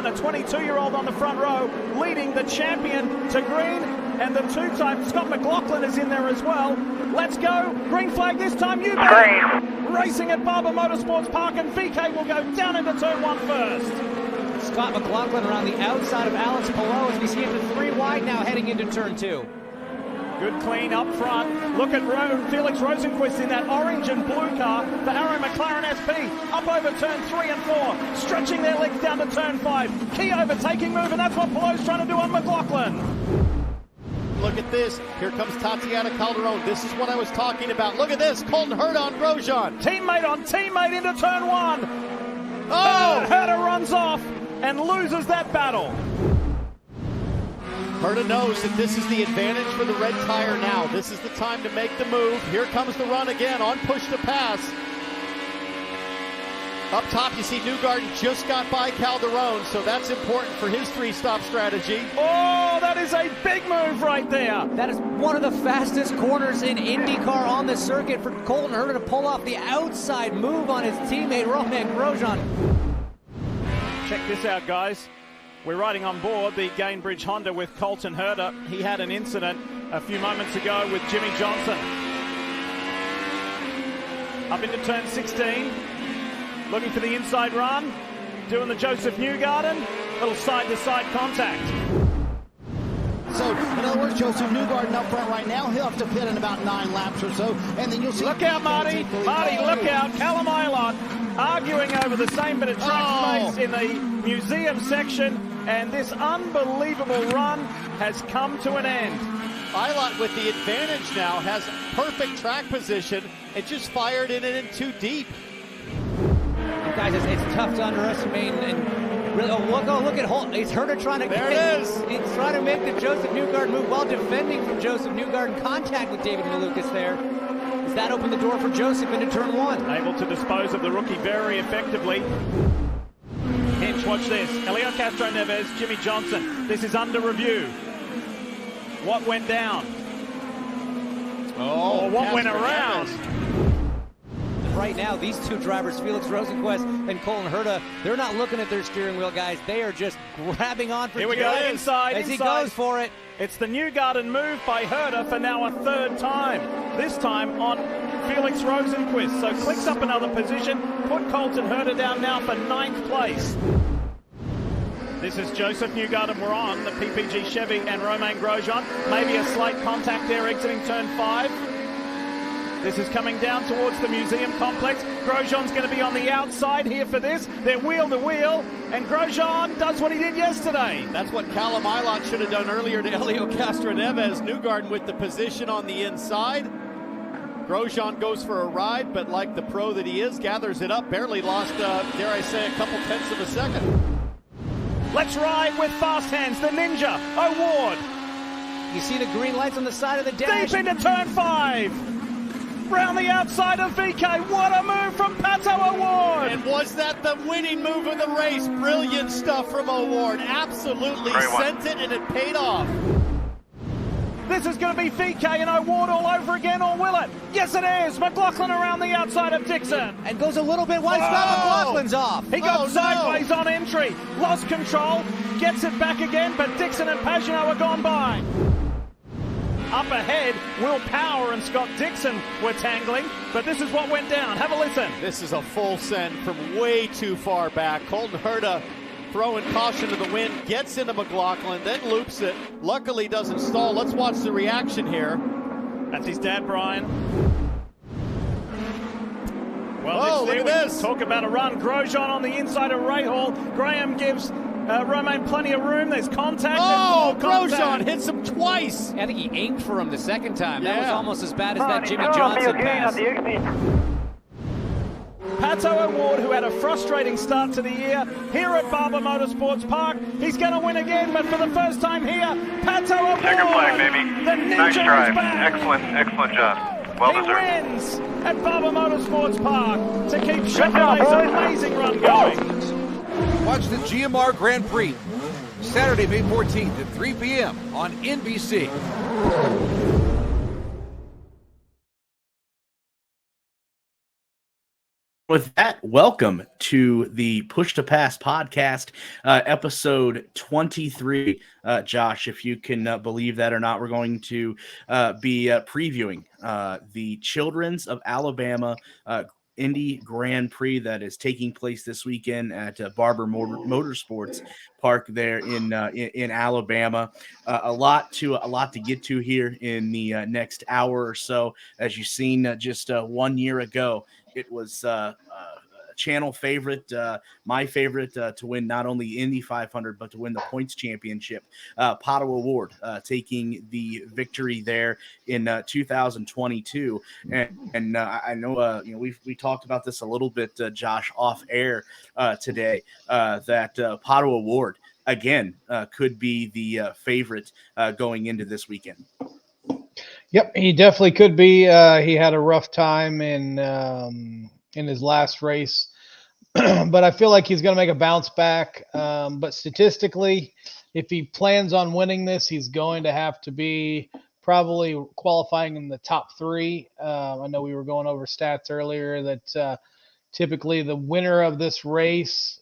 McLaughlin, a 22-year-old on the front row, leading the champion to green. And the two-time Scott McLaughlin is in there as well. Let's go. Green flag this time. You bet. Racing at Barber Motorsports Park, and VK will go down into turn 1 first. Scott McLaughlin around the outside of Alex Palou as we see him to 3 wide now heading into turn 2. Good clean up front. Look at Felix Rosenquist in that orange and blue car for Arrow McLaren SP. Up over turn 3 and 4. Stretching their legs down to turn 5. Key overtaking move, and that's what Palou's trying to do on McLaughlin. Look at this. Here comes Tatiana Calderon. This is what I was talking about. Look at this. Colton Herta on Grosjean. Teammate on teammate into turn 1. Oh! Herta runs off and loses that battle. Herta knows that this is the advantage for the red tire now. This is the time to make the move. Here comes the run again on push to pass. Up top, you see Newgarden just got by Calderon, so that's important for his 3-stop strategy. Oh, that is a big move right there. That is one of the fastest corners in IndyCar on the circuit for Colton Herta to pull off the outside move on his teammate Romain Grosjean. Check this out, guys. We're riding on board the Gainbridge Honda with Colton Herta. He had an incident a few moments ago with Jimmy Johnson. Up into turn 16. Looking for the inside run, doing the Joseph Newgarden, little side-to-side contact. So, in other words, Joseph Newgarden up front right now. He'll have to pit in about 9 laps or so, and then you'll see... Look out, Marty. Marty, look out. Callum Eilert arguing over the same bit of track space in the museum section, and this unbelievable run has come to an end. Eilert with the advantage now has perfect track position and just fired it in too deep. Guys, it's tough to underestimate, and really, look at Holt. It's Herta trying to He's trying to make the Joseph Newgarden move while defending from Joseph Newgarden. Contact with David Malukas there. Does that open the door for Joseph into turn 1? Able to dispose of the rookie very effectively. Hinch, watch this. Helio Castro Neves, Jimmy Johnson. This is under review. What went down? Or what went around? Right now, these two drivers, Felix Rosenquist and Colton Herta, they're not looking at their steering wheel, guys. They are just grabbing on for Here we go, inside. He goes for it. It's the Newgarden move by Herta for now a 3rd time. This time on Felix Rosenquist. So clicks up another position, put Colton Herta down now for 9th place. This is Joseph Newgarden. We're on the PPG Chevy and Romain Grosjean. Maybe a slight contact there exiting turn 5. This is coming down towards the museum complex. Grosjean's going to be on the outside here for this. They're wheel to wheel, and Grosjean does what he did yesterday. That's what Callum Eilert should have done earlier to Helio Castro Neves. Newgarden with the position on the inside. Grosjean goes for a ride, but like the pro that he is, gathers it up. Barely lost, dare I say, a couple tenths of a second. Let's ride with fast hands, the Ninja Award. You see the green lights on the side of the dash. Deep into turn 5. Round the outside of VK. What a move from Pato O'Ward. And was that the winning move of the race? Brilliant stuff from O'Ward. Absolutely sent it, and it paid off. This is going to be VK and O'Ward all over again, or will it? Yes, it is. McLaughlin around the outside of Dixon. And goes a little bit wide. Scott McLaughlin's off. He got sideways on entry. Lost control. Gets it back again, but Dixon and Pagenaud are gone by. Up ahead, Will Power and Scott Dixon were tangling, but this is what went down. Have a listen. This is a full send from way too far back. Colton Herta throwing caution to the wind, gets into McLaughlin, then loops it. Luckily doesn't stall. Let's watch the reaction here. That's his dad, Brian. Well, look at this. Talk about a run. Grosjean on the inside of Rahal. Graham gives Romain plenty of room. There's contact. Oh, Grosjean hits him twice. I think he aimed for him the second time. That was almost as bad as that Jimmy Johnson pass. Pato O'Ward, who had a frustrating start to the year here at Barber Motorsports Park. He's going to win again, but for the first time here, Pato O'Ward. Second flag, baby. The Ninja Nice drive. is back. Excellent job. Well he deserved. wins at Barber Motorsports Park to keep Chevrolet's amazing run going. Watch the GMR Grand Prix Saturday, May 14th at 3 p.m. on NBC. With that, welcome to the Push to Pass podcast, episode 23. Josh, if you can believe that or not, we're going to be previewing the Children's of Alabama Indy Grand Prix that is taking place this weekend at Barber Motor Sports Park there in Alabama. A lot to get to here in the next hour or so. As you've seen, just 1 year ago, it was channel favorite, my favorite, to win not only Indy 500 but to win the points championship. Pato Award taking the victory there in 2022, and I know we talked about this a little bit, Josh, off air today. That Pato Award again could be the favorite going into this weekend. Yep, he definitely could be. He had a rough time in his last race, but I feel like he's going to make a bounce back. But statistically, if he plans on winning this, he's going to have to be probably qualifying in the top three. I know we were going over stats earlier that typically the winner of this race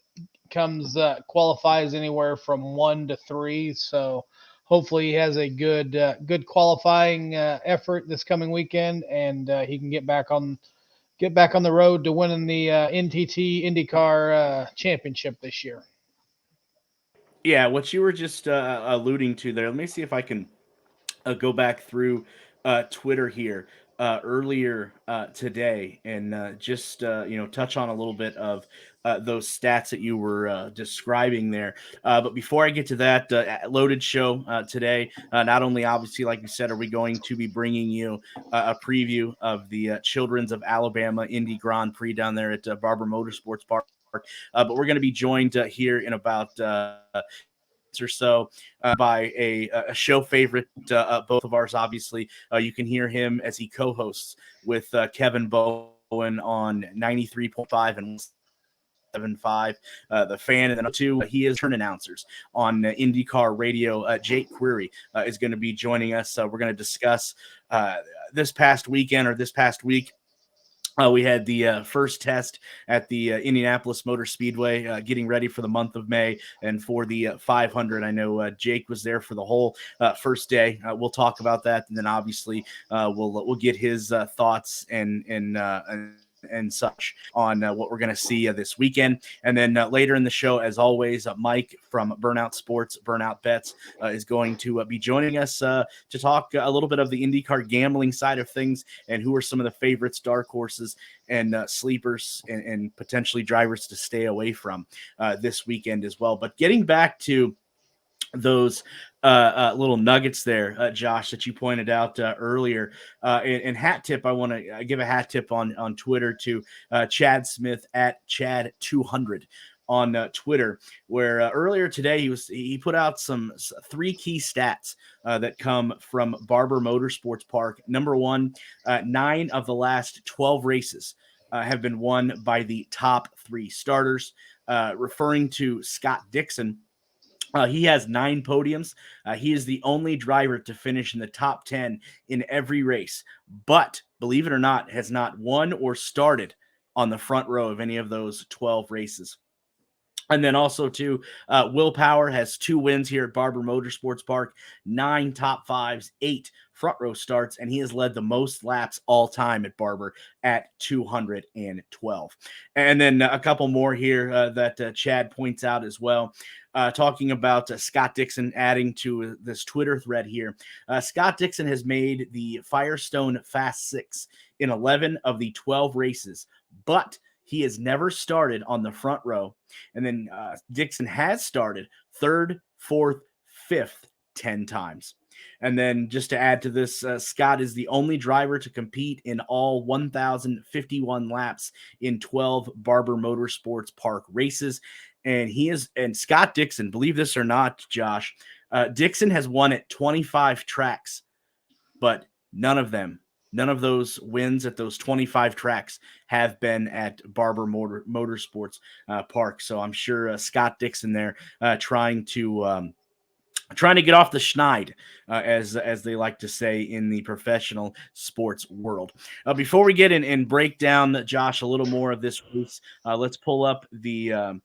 qualifies anywhere from 1 to 3. So hopefully he has a good qualifying effort this coming weekend, and he can get back on the road to winning the NTT IndyCar championship this year. Yeah, what you were just alluding to there. Let me see if I can go back through Twitter here earlier today and just touch on a little bit of those stats that you were describing there. But before I get to that, loaded show today. Not only, obviously, like you said, are we going to be bringing you a preview of the Children's of Alabama Indy Grand Prix down there at Barber Motor Sports Park, but we're going to be joined here in about or so by a show favorite, both of ours, obviously. You can hear him as he co-hosts with Kevin Bowen on 93.5 and 7.5, the Fan, and then two, he is turn announcers on IndyCar Radio. Jake Query is going to be joining us. We're going to discuss this past week. We had the first test at the Indianapolis Motor Speedway, getting ready for the month of May and for the 500. I know Jake was there for the whole first day. We'll talk about that, and then obviously we'll get his thoughts and such on what we're going to see this weekend. And then later in the show, as always, Mike from Burnout Sports, Burnout Bets, is going to be joining us to talk a little bit of the IndyCar gambling side of things and who are some of the favorites, dark horses, and sleepers and potentially drivers to stay away from this weekend as well. But getting back to those little nuggets there, Josh, that you pointed out earlier. And hat tip, I want to give a hat tip on Twitter to Chad Smith at Chad200 on Twitter, where earlier today he put out some 3 key stats that come from Barber Motor Sports Park. Number one, 9 of the last 12 races have been won by the top 3 starters, referring to Scott Dixon. He has 9 podiums. He is the only driver to finish in the top 10 in every race, but believe it or not, has not won or started on the front row of any of those 12 races. And then also, too, Will Power has 2 wins here at Barber Motorsports Park, 9 top 5s, 8 front row starts, and he has led the most laps all time at Barber at 212. And then a couple more here that Chad points out as well. Talking about Scott Dixon adding to this Twitter thread here. Scott Dixon has made the Firestone Fast 6 in 11 of the 12 races, but he has never started on the front row. And then Dixon has started 3rd, 4th, 5th 10 times. And then just to add to this, Scott is the only driver to compete in all 1,051 laps in 12 Barber Motorsports Park races. And Scott Dixon, believe this or not, Josh, Dixon has won at 25 tracks, but none of those wins at those 25 tracks have been at Barber Motorsports Park. So I'm sure Scott Dixon there trying to trying to get off the schneid, as they like to say in the professional sports world. Before we get in and break down, Josh, a little more of this race, let's pull up the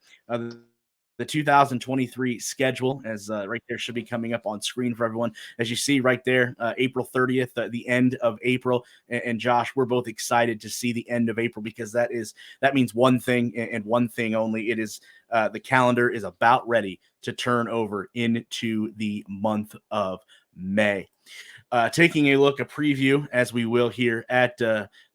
2023 schedule, as right there should be coming up on screen for everyone. As you see right there, April 30th, the end of April. And Josh, we're both excited to see the end of April, because that means one thing and one thing only. It is the calendar is about ready to turn over into the month of May. Taking a preview, as we will here at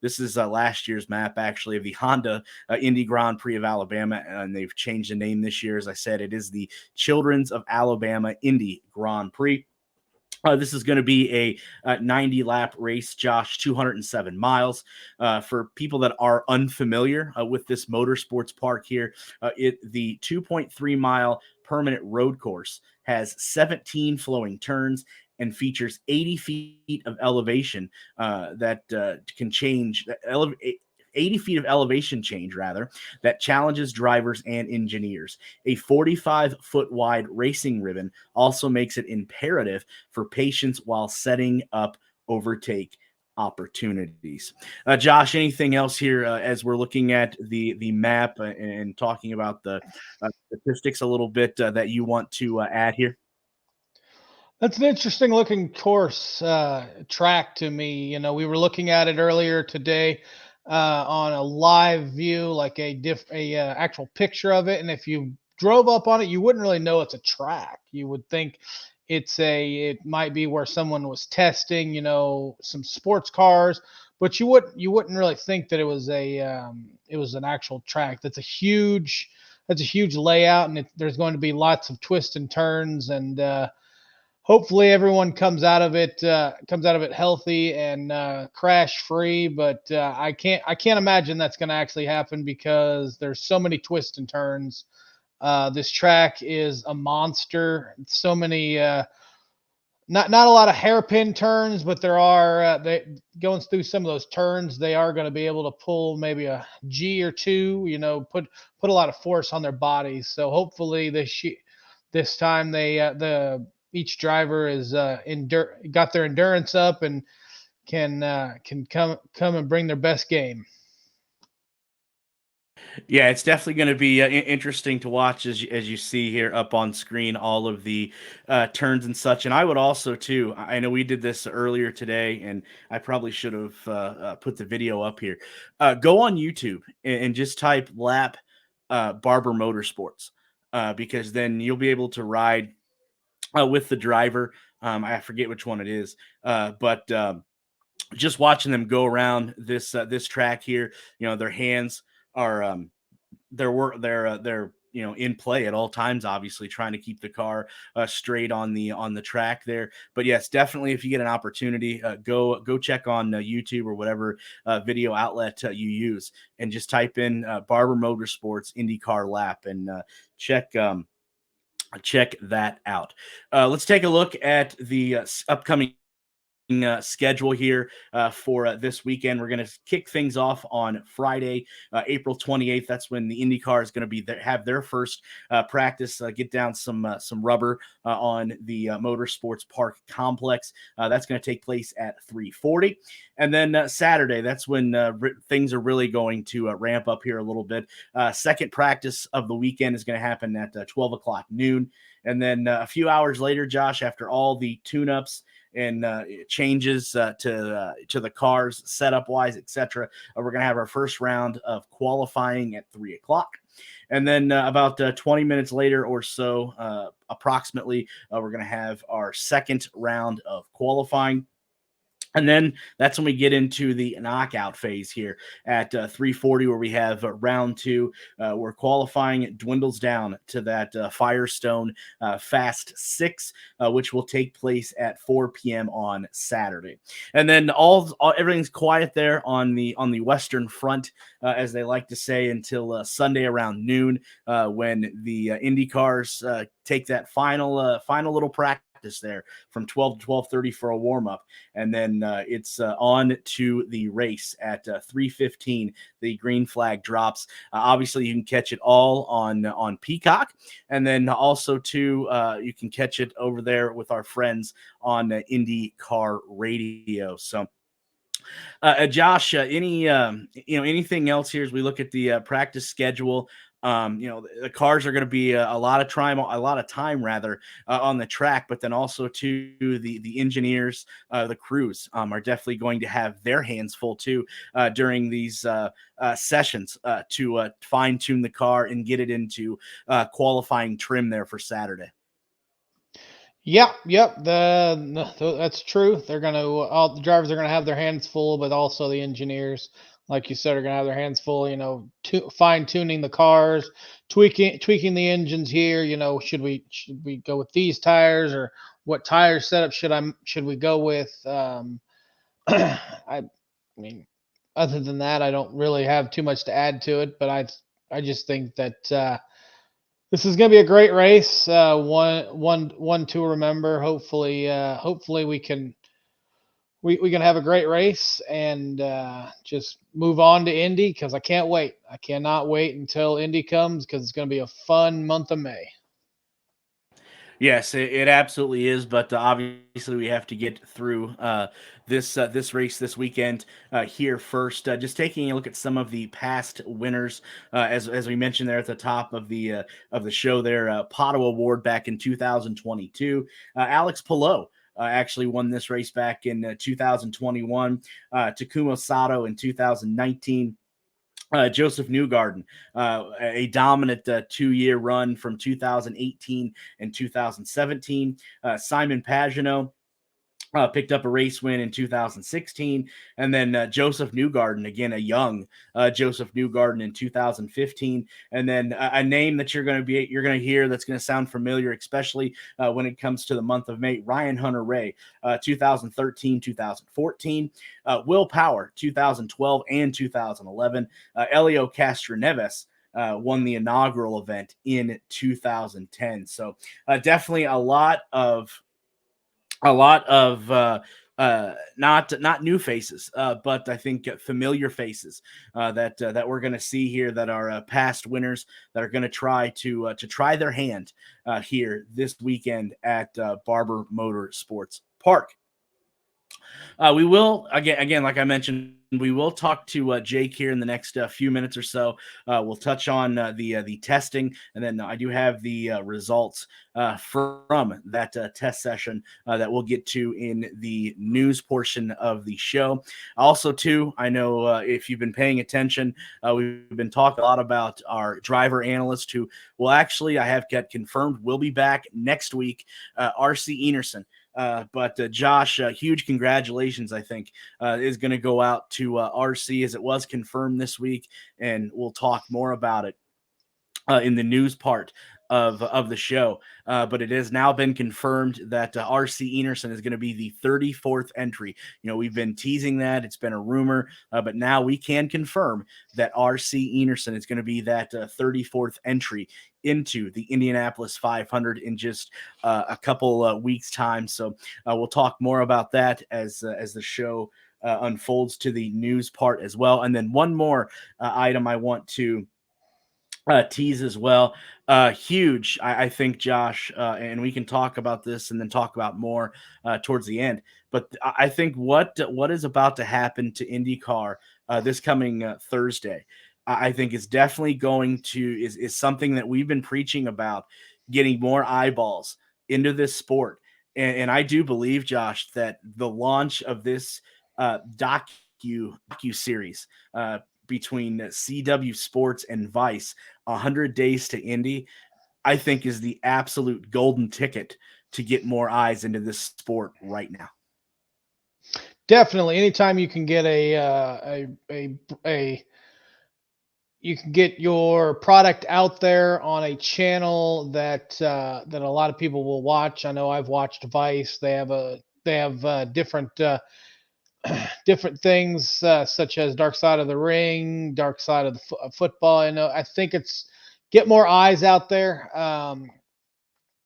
this is last year's map, actually, of the Honda Indy Grand Prix of Alabama, and they've changed the name this year. As I said, it is the Children's of Alabama Indy Grand Prix. This is going to be a 90-lap race, Josh, 207 miles. For people that are unfamiliar with this motorsports park here, the 2.3-mile permanent road course has 17 flowing turns and features 80 feet of elevation that can change. 80 feet of elevation change, rather, that challenges drivers and engineers. A 45-foot wide racing ribbon also makes it imperative for patience while setting up overtake opportunities. Josh, anything else here as we're looking at the map and talking about the statistics a little bit that you want to add here? That's an interesting looking course track to me. You know, we were looking at it earlier today on a live view, like a actual picture of it. And if you drove up on it, you wouldn't really know it's a track. You would think it might be where someone was testing, you know, some sports cars, but you wouldn't really think that it was an actual track. That's a huge layout, and there's going to be lots of twists and turns, and hopefully everyone comes out of it healthy and crash free. But I can't imagine that's going to actually happen, because there's so many twists and turns. This track is a monster. So many, not a lot of hairpin turns, but there are going through some of those turns. They are going to be able to pull maybe a G or two. You know, put a lot of force on their bodies. So hopefully this time each driver is got their endurance up and can come and bring their best game. Yeah, it's definitely going to be interesting to watch as you see here up on screen all of the turns and such. And I would also too. I know we did this earlier today, and I probably should have put the video up here. Go on YouTube and just type lap Barber Motorsports, because then you'll be able to ride with the driver. I forget which one it is, but just watching them go around this track here, you know, their hands are they're in play at all times, obviously trying to keep the car straight on the track there. But yes, definitely, if you get an opportunity, go check on YouTube or whatever video outlet you use, and just type in Barber Motorsports IndyCar lap and check that out. Let's take a look at the upcoming schedule here for this weekend. We're going to kick things off on Friday, April 28th. That's when the IndyCar is going to be have their first practice, get down some rubber on the Motorsports Park complex. That's going to take place at 3:40. And then Saturday, that's when things are really going to ramp up here a little bit. Second practice of the weekend is going to happen at 12 o'clock noon. And then a few hours later, Josh, after all the tune-ups and changes to the cars, setup wise, etc. We're going to have our first round of qualifying at 3 o'clock. And then about 20 minutes later or so, approximately, we're going to have our second round of qualifying. And then that's when we get into the knockout phase here at 3:40, where we have round two, where qualifying dwindles down to that Firestone Fast 6, which will take place at 4 p.m. on Saturday. And then everything's quiet there on the Western Front, as they like to say, until Sunday around noon, when the Indy cars take that final little practice there from 12 to 12:30 for a warm-up, and then it's on to the race at 3:15. The green flag drops. Obviously, you can catch it all on Peacock, and then also too you can catch it over there with our friends on Indy Car Radio. So. Josh, anything else here as we look at the practice schedule? The cars are going to be a lot of time rather on the track, but then also to the engineers, the crews are definitely going to have their hands full too during these sessions to fine tune the car and get it into qualifying trim there for Saturday. Yep. That's true. All the drivers are gonna have their hands full, but also the engineers, like you said, are gonna have their hands full. Fine tuning the cars, tweaking the engines here. Should we go with these tires, or what tire setup should we go with? I mean, other than that, I don't really have too much to add to it. But I just think that. This is going to be a great race. One to remember. Hopefully we can have a great race and just move on to Indy, because I can't wait. I cannot wait until Indy comes, because it's going to be a fun month of May. Yes, it absolutely is. But obviously, we have to get through this race this weekend here first. Just taking a look at some of the past winners, as we mentioned there at the top of the show, there, Pato Award back in 2022. Alex Palou actually won this race back in 2021. Takuma Sato in 2019. Joseph Newgarden, a dominant 2-year run from 2018 and 2017. Simon Pagenaud picked up a race win in 2016, and then Joseph Newgarden, again a young Joseph Newgarden in 2015, and then a name that you're going to hear that's going to sound familiar, especially when it comes to the month of May. Ryan Hunter-Reay, 2013, 2014, Will Power, 2012 and 2011, Helio Castroneves. Won the inaugural event in 2010. So definitely a lot of not new faces, but I think familiar faces that we're going to see here, that are past winners that are going to try to try their hand here this weekend at Barber Motor Sports Park. We will again, like I mentioned, we will talk to Jake here in the next few minutes or so. We'll touch on the testing, and then I do have the results from that test session that we'll get to in the news portion of the show. Also, too, I know if you've been paying attention, we've been talking a lot about our driver analyst, who will actually, I have got confirmed, will be back next week, RC Enerson. But Josh, huge congratulations, I think, is going to go out to RC, as it was confirmed this week, and we'll talk more about it in the news part of the show. But it has now been confirmed that RC Enerson is going to be the 34th entry. We've been teasing that. It's been a rumor, but now we can confirm that RC Enerson is going to be that 34th entry into the Indianapolis 500 in just a couple weeks' time. So we'll talk more about that as the show unfolds to the news part as well. And then one more item I want to tease as well. Huge, I think, Josh, and we can talk about this and then talk about more towards the end. But I think what is about to happen to IndyCar this coming Thursday, I think is definitely going to is something that we've been preaching about, getting more eyeballs into this sport. And I do believe, Josh, that the launch of this docu-series between CW Sports and Vice, 100 Days to Indy, I think is the absolute golden ticket to get more eyes into this sport right now. Definitely, anytime you can get you can get your product out there on a channel that that a lot of people will watch. I know I've watched Vice. They have different different things such as Dark Side of the Ring, Dark Side of the Football. I think it's get more eyes out there.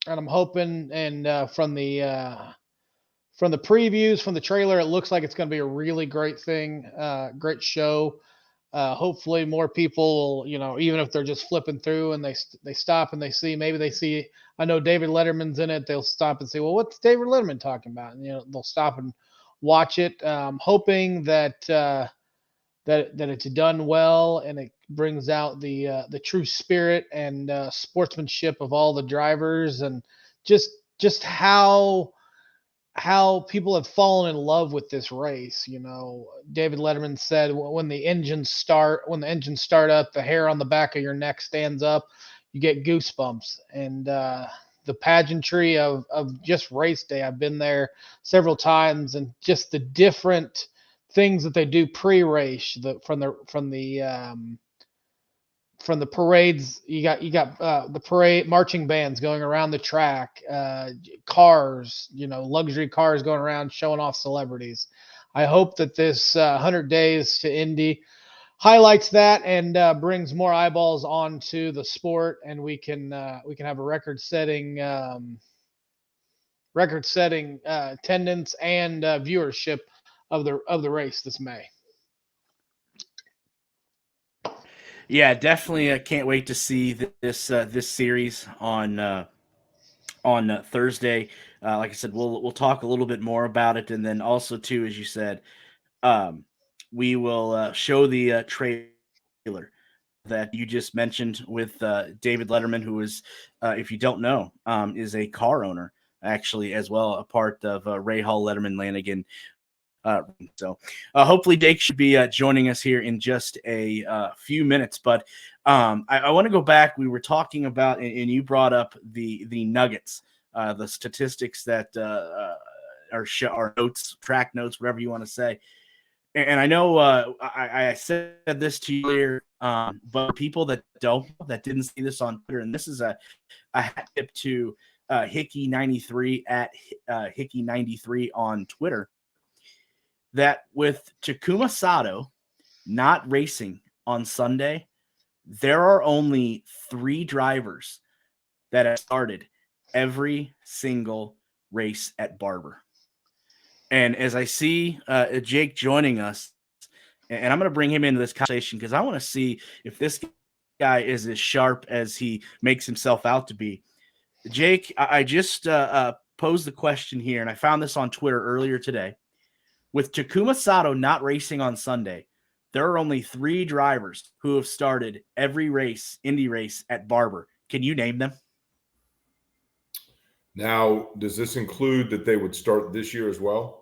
I'm hoping, and from the previews, from the trailer, it looks like it's going to be a really great thing, great show. Hopefully, more people, even if they're just flipping through and they stop and maybe they see. I know David Letterman's in it. They'll stop and say, "Well, what's David Letterman talking about?" And they'll stop and watch it. Hoping that it's done well and it brings out the true spirit and sportsmanship of all the drivers, and just how people have fallen in love with this race. David Letterman said when the engines start up, the hair on the back of your neck stands up, you get goosebumps. And the pageantry of just race day, I've been there several times, and just the different things that they do pre-race, from the parades. You got the parade marching bands going around the track, cars, luxury cars going around showing off celebrities. I hope that this 100 days to Indy highlights that and brings more eyeballs onto the sport, and we can have a record-setting attendance and viewership of the race this May. Yeah, definitely. Can't wait to see this series on Thursday. Like I said, we'll talk a little bit more about it, and then also too, as you said, we will show the trailer that you just mentioned with David Letterman, who is, if you don't know, is a car owner actually as well, a part of Ray Hall, Letterman, Lanigan. So hopefully Dake should be joining us here in just a few minutes. But I want to go back. We were talking about, and you brought up the Nuggets, the statistics that are notes, track notes, whatever you want to say. And I know I said this to you earlier, but people that didn't see this on Twitter, and this is a hat tip to Hickey93 at Hickey93 on Twitter, that with Takuma Sato not racing on Sunday, there are only 3 drivers that have started every single race at Barber. And as I see Jake joining us, and I'm going to bring him into this conversation because I want to see if this guy is as sharp as he makes himself out to be. Jake, I just posed the question here, and I found this on Twitter earlier today. With Takuma Sato not racing on Sunday, there are only 3 drivers who have started every race, Indy race at Barber. Can you name them? Now, does this include that they would start this year as well?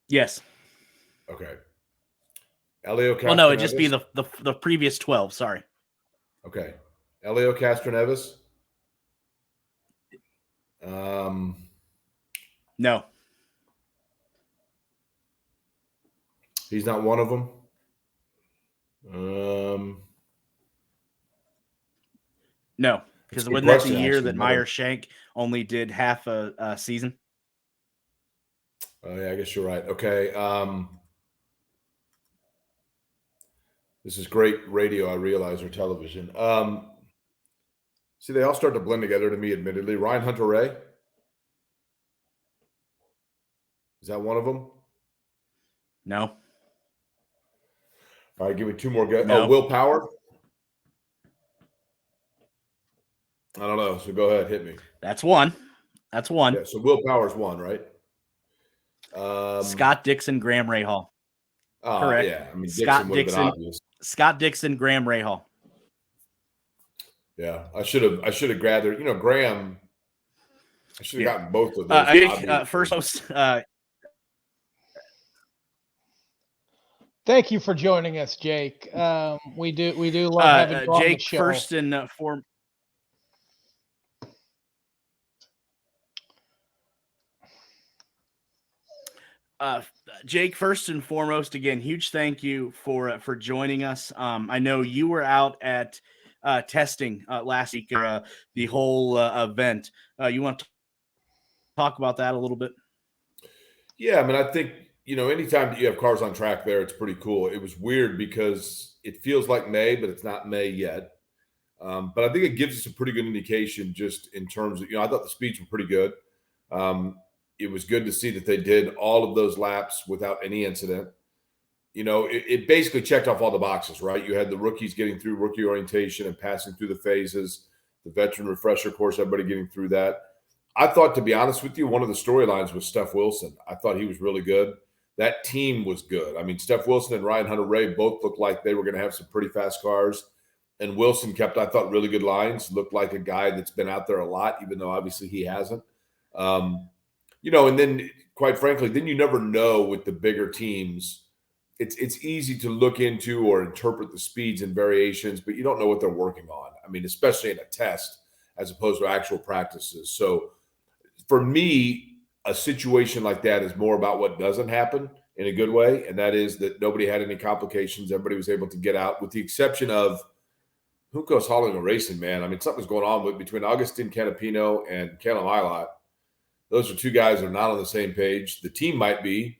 Yes. Okay. Elio Castroneves. Well, no, it'd just be the previous 12. Sorry. Okay. Elio Castroneves. No. He's not one of them. No, because wasn't that the year that Meyer Shank only did half a season? Oh, yeah, I guess you're right. Okay. This is great radio, I realize, or television. See, they all start to blend together to me, admittedly. Ryan Hunter-Reay. Is that one of them? No. All right, give me 2 more guys. No. Oh, Will Power? I don't know. So go ahead, hit me. That's one. Yeah, so Will Power's one, right? Scott Dixon, Graham Rahal. Correct. Yeah, I mean, Scott Dixon, obvious. Scott Dixon, Graham Rahal. Yeah, I should have gathered. Graham. I should have gotten both of those. First, thank you for joining us, Jake. We do love having you on Jake, the show. first and foremost. Jake, first and foremost, again, huge thank you for joining us. I know you were out at testing last week, the whole event. You want to talk about that a little bit? Yeah, I mean, I think, anytime that you have cars on track there, it's pretty cool. It was weird because it feels like May, but it's not May yet. But I think it gives us a pretty good indication just in terms of, I thought the speeds were pretty good. It was good to see that they did all of those laps without any incident. It basically checked off all the boxes, right? You had the rookies getting through rookie orientation and passing through the phases, the veteran refresher course, everybody getting through that. I thought, to be honest with you, one of the storylines was Steph Wilson. I thought he was really good. That team was good. I mean, Steph Wilson and Ryan Hunter-Reay both looked like they were going to have some pretty fast cars. And Wilson kept, I thought, really good lines. Looked like a guy that's been out there a lot, even though obviously he hasn't. And then, quite frankly, then you never know with the bigger teams. It's easy to look into or interpret the speeds and variations, but you don't know what they're working on. I mean, especially in a test as opposed to actual practices. So for me, a situation like that is more about what doesn't happen in a good way, and that is that nobody had any complications. Everybody was able to get out, with the exception of Juncos Hauling and Racing, man. I mean, something's going on between Agustin Canapino and Callum Ilott. Those are two guys that are not on the same page. The team might be,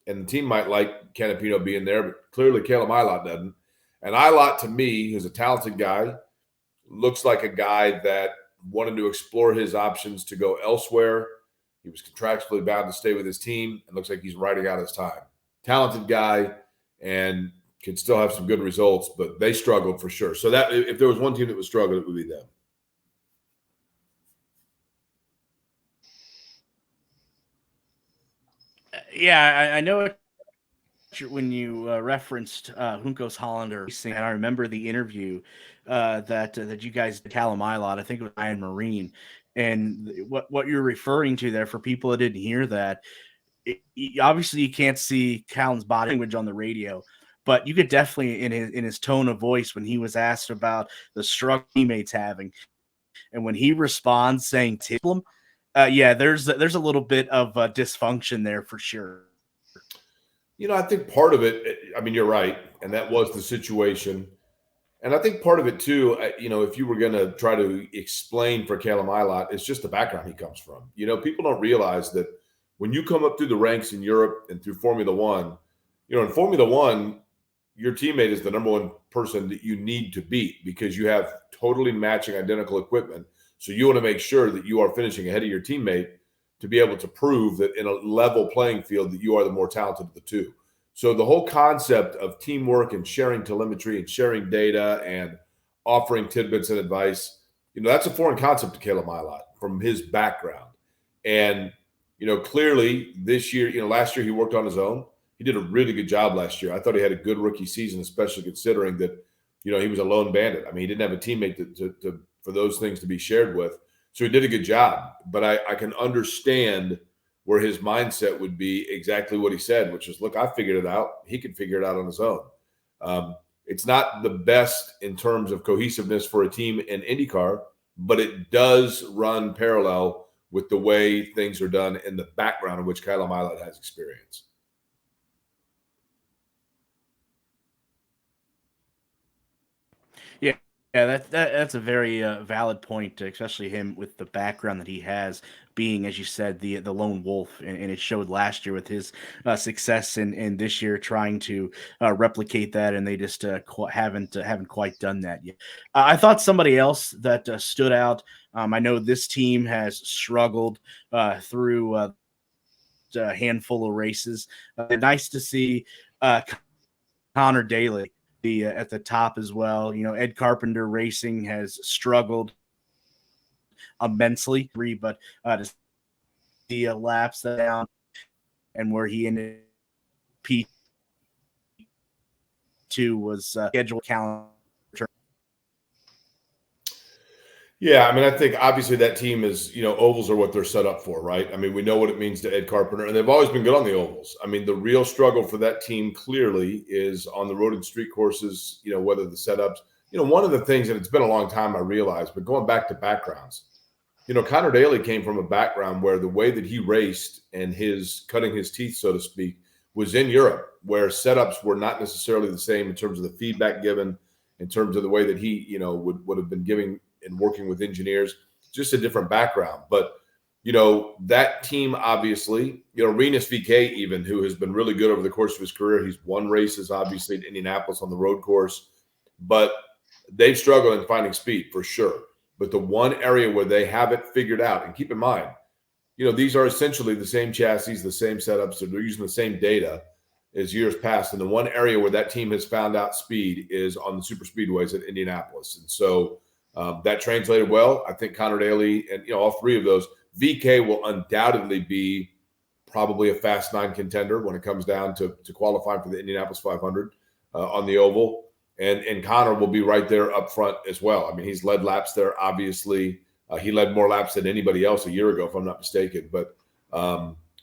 and the team might like Canapino being there, but clearly Callum Ilott doesn't. And Ilott, to me, who's a talented guy, looks like a guy that wanted to explore his options to go elsewhere. He was contractually bound to stay with his team, and looks like he's riding out his time. Talented guy, and could still have some good results, but they struggled for sure. So that if there was one team that was struggling, it would be them. Yeah, I know when you referenced Juncos Hollander Racing, and I remember the interview that you guys did, Callum Ilott, I think it was Ryan Marine, and what you're referring to there, for people that didn't hear that, obviously you can't see Callum's body language on the radio, but you could definitely in his tone of voice when he was asked about the struggle teammates having, and when he responds saying "tip him," there's a little bit of dysfunction there for sure. I think part of it, I mean, you're right, and that was the situation. And I think part of it too, if you were going to try to explain for Callum Ilott, it's just the background he comes from. People don't realize that when you come up through the ranks in Europe and through Formula One, in Formula One, your teammate is the number one person that you need to beat because you have totally matching identical equipment. So you want to make sure that you are finishing ahead of your teammate to be able to prove that in a level playing field that you are the more talented of the two. So the whole concept of teamwork and sharing telemetry and sharing data and offering tidbits and advice, that's a foreign concept to Callum Ilott from his background. And, clearly this year, last year he worked on his own. He did a really good job last year. I thought he had a good rookie season, especially considering that, he was a lone bandit. I mean, he didn't have a teammate to for those things to be shared with. So he did a good job. But I can understand where his mindset would be exactly what he said, which is, look, I figured it out. He can figure it out on his own. It's not the best in terms of cohesiveness for a team in IndyCar, but it does run parallel with the way things are done in the background in which Callum Ilott has experience. Yeah, that's a very valid point, especially him with the background that he has, being, as you said, the lone wolf, and it showed last year with his success, and this year trying to replicate that, and they just haven't quite done that yet. I thought somebody else that stood out. I know this team has struggled through a handful of races. Nice to see Connor Daly at the top as well. Ed Carpenter Racing has struggled immensely, but to see a laps down and where he ended P2 was scheduled calendar. Yeah, I mean, I think obviously that team is, ovals are what they're set up for, right? I mean, we know what it means to Ed Carpenter, and they've always been good on the ovals. I mean, the real struggle for that team clearly is on the road and street courses, whether the setups. One of the things, and it's been a long time, I realize, but going back to backgrounds, Connor Daly came from a background where the way that he raced and his cutting his teeth, so to speak, was in Europe, where setups were not necessarily the same in terms of the feedback given, in terms of the way that he, would have been giving and working with engineers, just a different background. But, that team, obviously, Rinus VK even, who has been really good over the course of his career. He's won races, obviously, at Indianapolis on the road course. But, they've struggled in finding speed for sure. But the one area where they have it figured out, and keep in mind, these are essentially the same chassis, the same setups, so they're using the same data as years past. And the one area where that team has found out speed is on the super speedways at Indianapolis. And so that translated well. I think Connor Daly and all three of those, VK will undoubtedly be probably a Fast 9 contender when it comes down to qualifying for the Indianapolis 500 on the oval. And Connor will be right there up front as well. I mean, he's led laps there, obviously. He led more laps than anybody else a year ago, if I'm not mistaken. But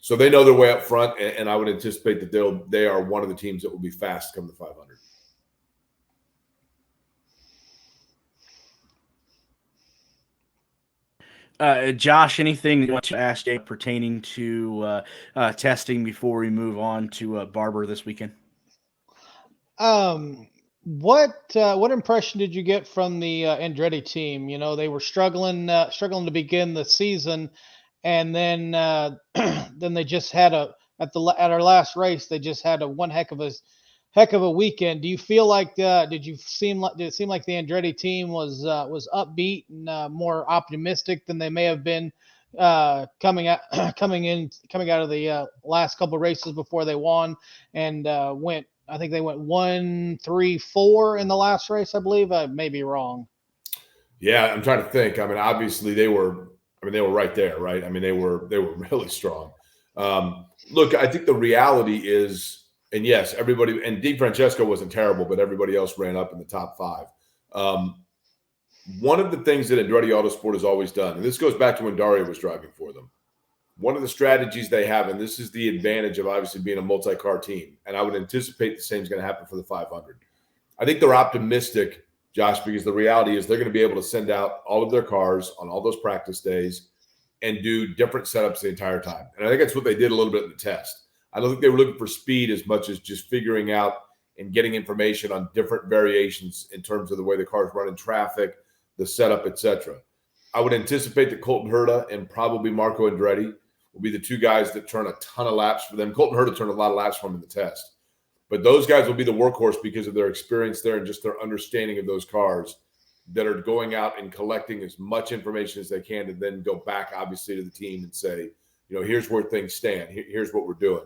so they know their way up front, and I would anticipate that they are one of the teams that will be fast come the 500. Josh, anything you want to ask Jake pertaining to testing before we move on to Barber this weekend? What impression did you get from the Andretti team? They were struggling to begin the season, and then then they just had at our last race they just had one heck of a weekend. Do you feel like did it seem like the Andretti team was upbeat and more optimistic than they may have been coming out of the last couple of races before they won and went? I think they went 1-3-4 in the last race, I believe. I may be wrong. Yeah, I'm trying to think. I mean, obviously they were right there, right? I mean, they were really strong. Look, I think the reality is, and yes, everybody, and DeFrancesco wasn't terrible, but everybody else ran up in the top 5. One of the things that Andretti Autosport has always done, and this goes back to when Dario was driving for them, one of the strategies they have, and this is the advantage of obviously being a multi-car team, and I would anticipate the same is going to happen for the 500. I think they're optimistic, Josh, because the reality is they're going to be able to send out all of their cars on all those practice days and do different setups the entire time. And I think that's what they did a little bit in the test. I don't think they were looking for speed as much as just figuring out and getting information on different variations in terms of the way the cars run in traffic, the setup, etc. I would anticipate that Colton Herta and probably Marco Andretti will be the two guys that turn a ton of laps for them. Colton Herta turned a lot of laps for them in the test. But those guys will be the workhorse because of their experience there and just their understanding of those cars that are going out and collecting as much information as they can to then go back, obviously, to the team and say, here's where things stand. Here's what we're doing.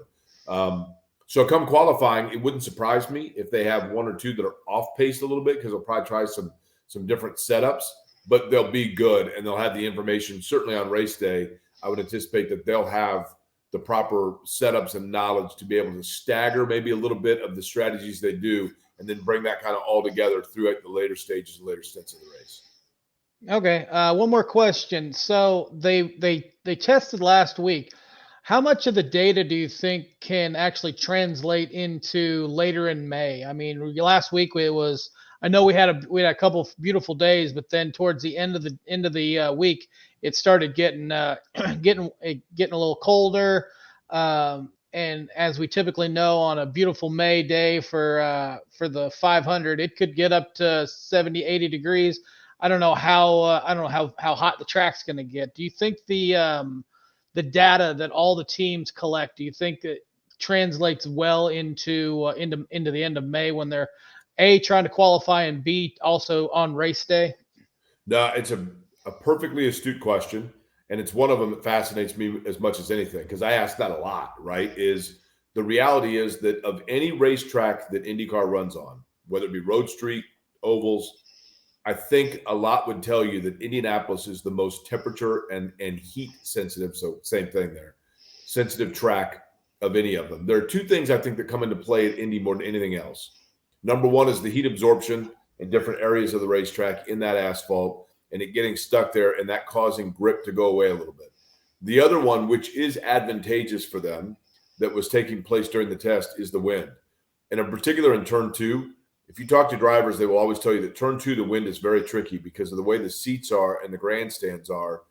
So come qualifying, it wouldn't surprise me if they have one or two that are off pace a little bit because they'll probably try some different setups, but they'll be good and they'll have the information. Certainly on race day, I would anticipate that they'll have the proper setups and knowledge to be able to stagger maybe a little bit of the strategies they do and then bring that kind of all together throughout the later stages and later stints of the race. Okay, one more question. So they tested last week. How much of the data do you think can actually translate into later in May? I mean, last week I know we had a couple of beautiful days, but then towards the end of the week, it started getting a little colder. And as we typically know, on a beautiful May day for the 500, it could get up to 70, 80 degrees. I don't know how hot the track's going to get. Do you think the data that all the teams collect, do you think it translates well into the end of May when they're A, trying to qualify, and B, also on race day? No, it's a perfectly astute question. And it's one of them that fascinates me as much as anything, because I ask that a lot, right? Is the reality is that of any racetrack that IndyCar runs on, whether it be road street, ovals, I think a lot would tell you that Indianapolis is the most temperature and heat sensitive, so same thing there, sensitive track of any of them. There are two things I think that come into play at Indy more than anything else. Number one is the heat absorption in different areas of the racetrack in that asphalt, and it getting stuck there and that causing grip to go away a little bit. The other one, which is advantageous for them, that was taking place during the test, is the wind. And in particular in turn 2, if you talk to drivers, they will always tell you that turn 2, the wind is very tricky because of the way the seats are and the grandstands are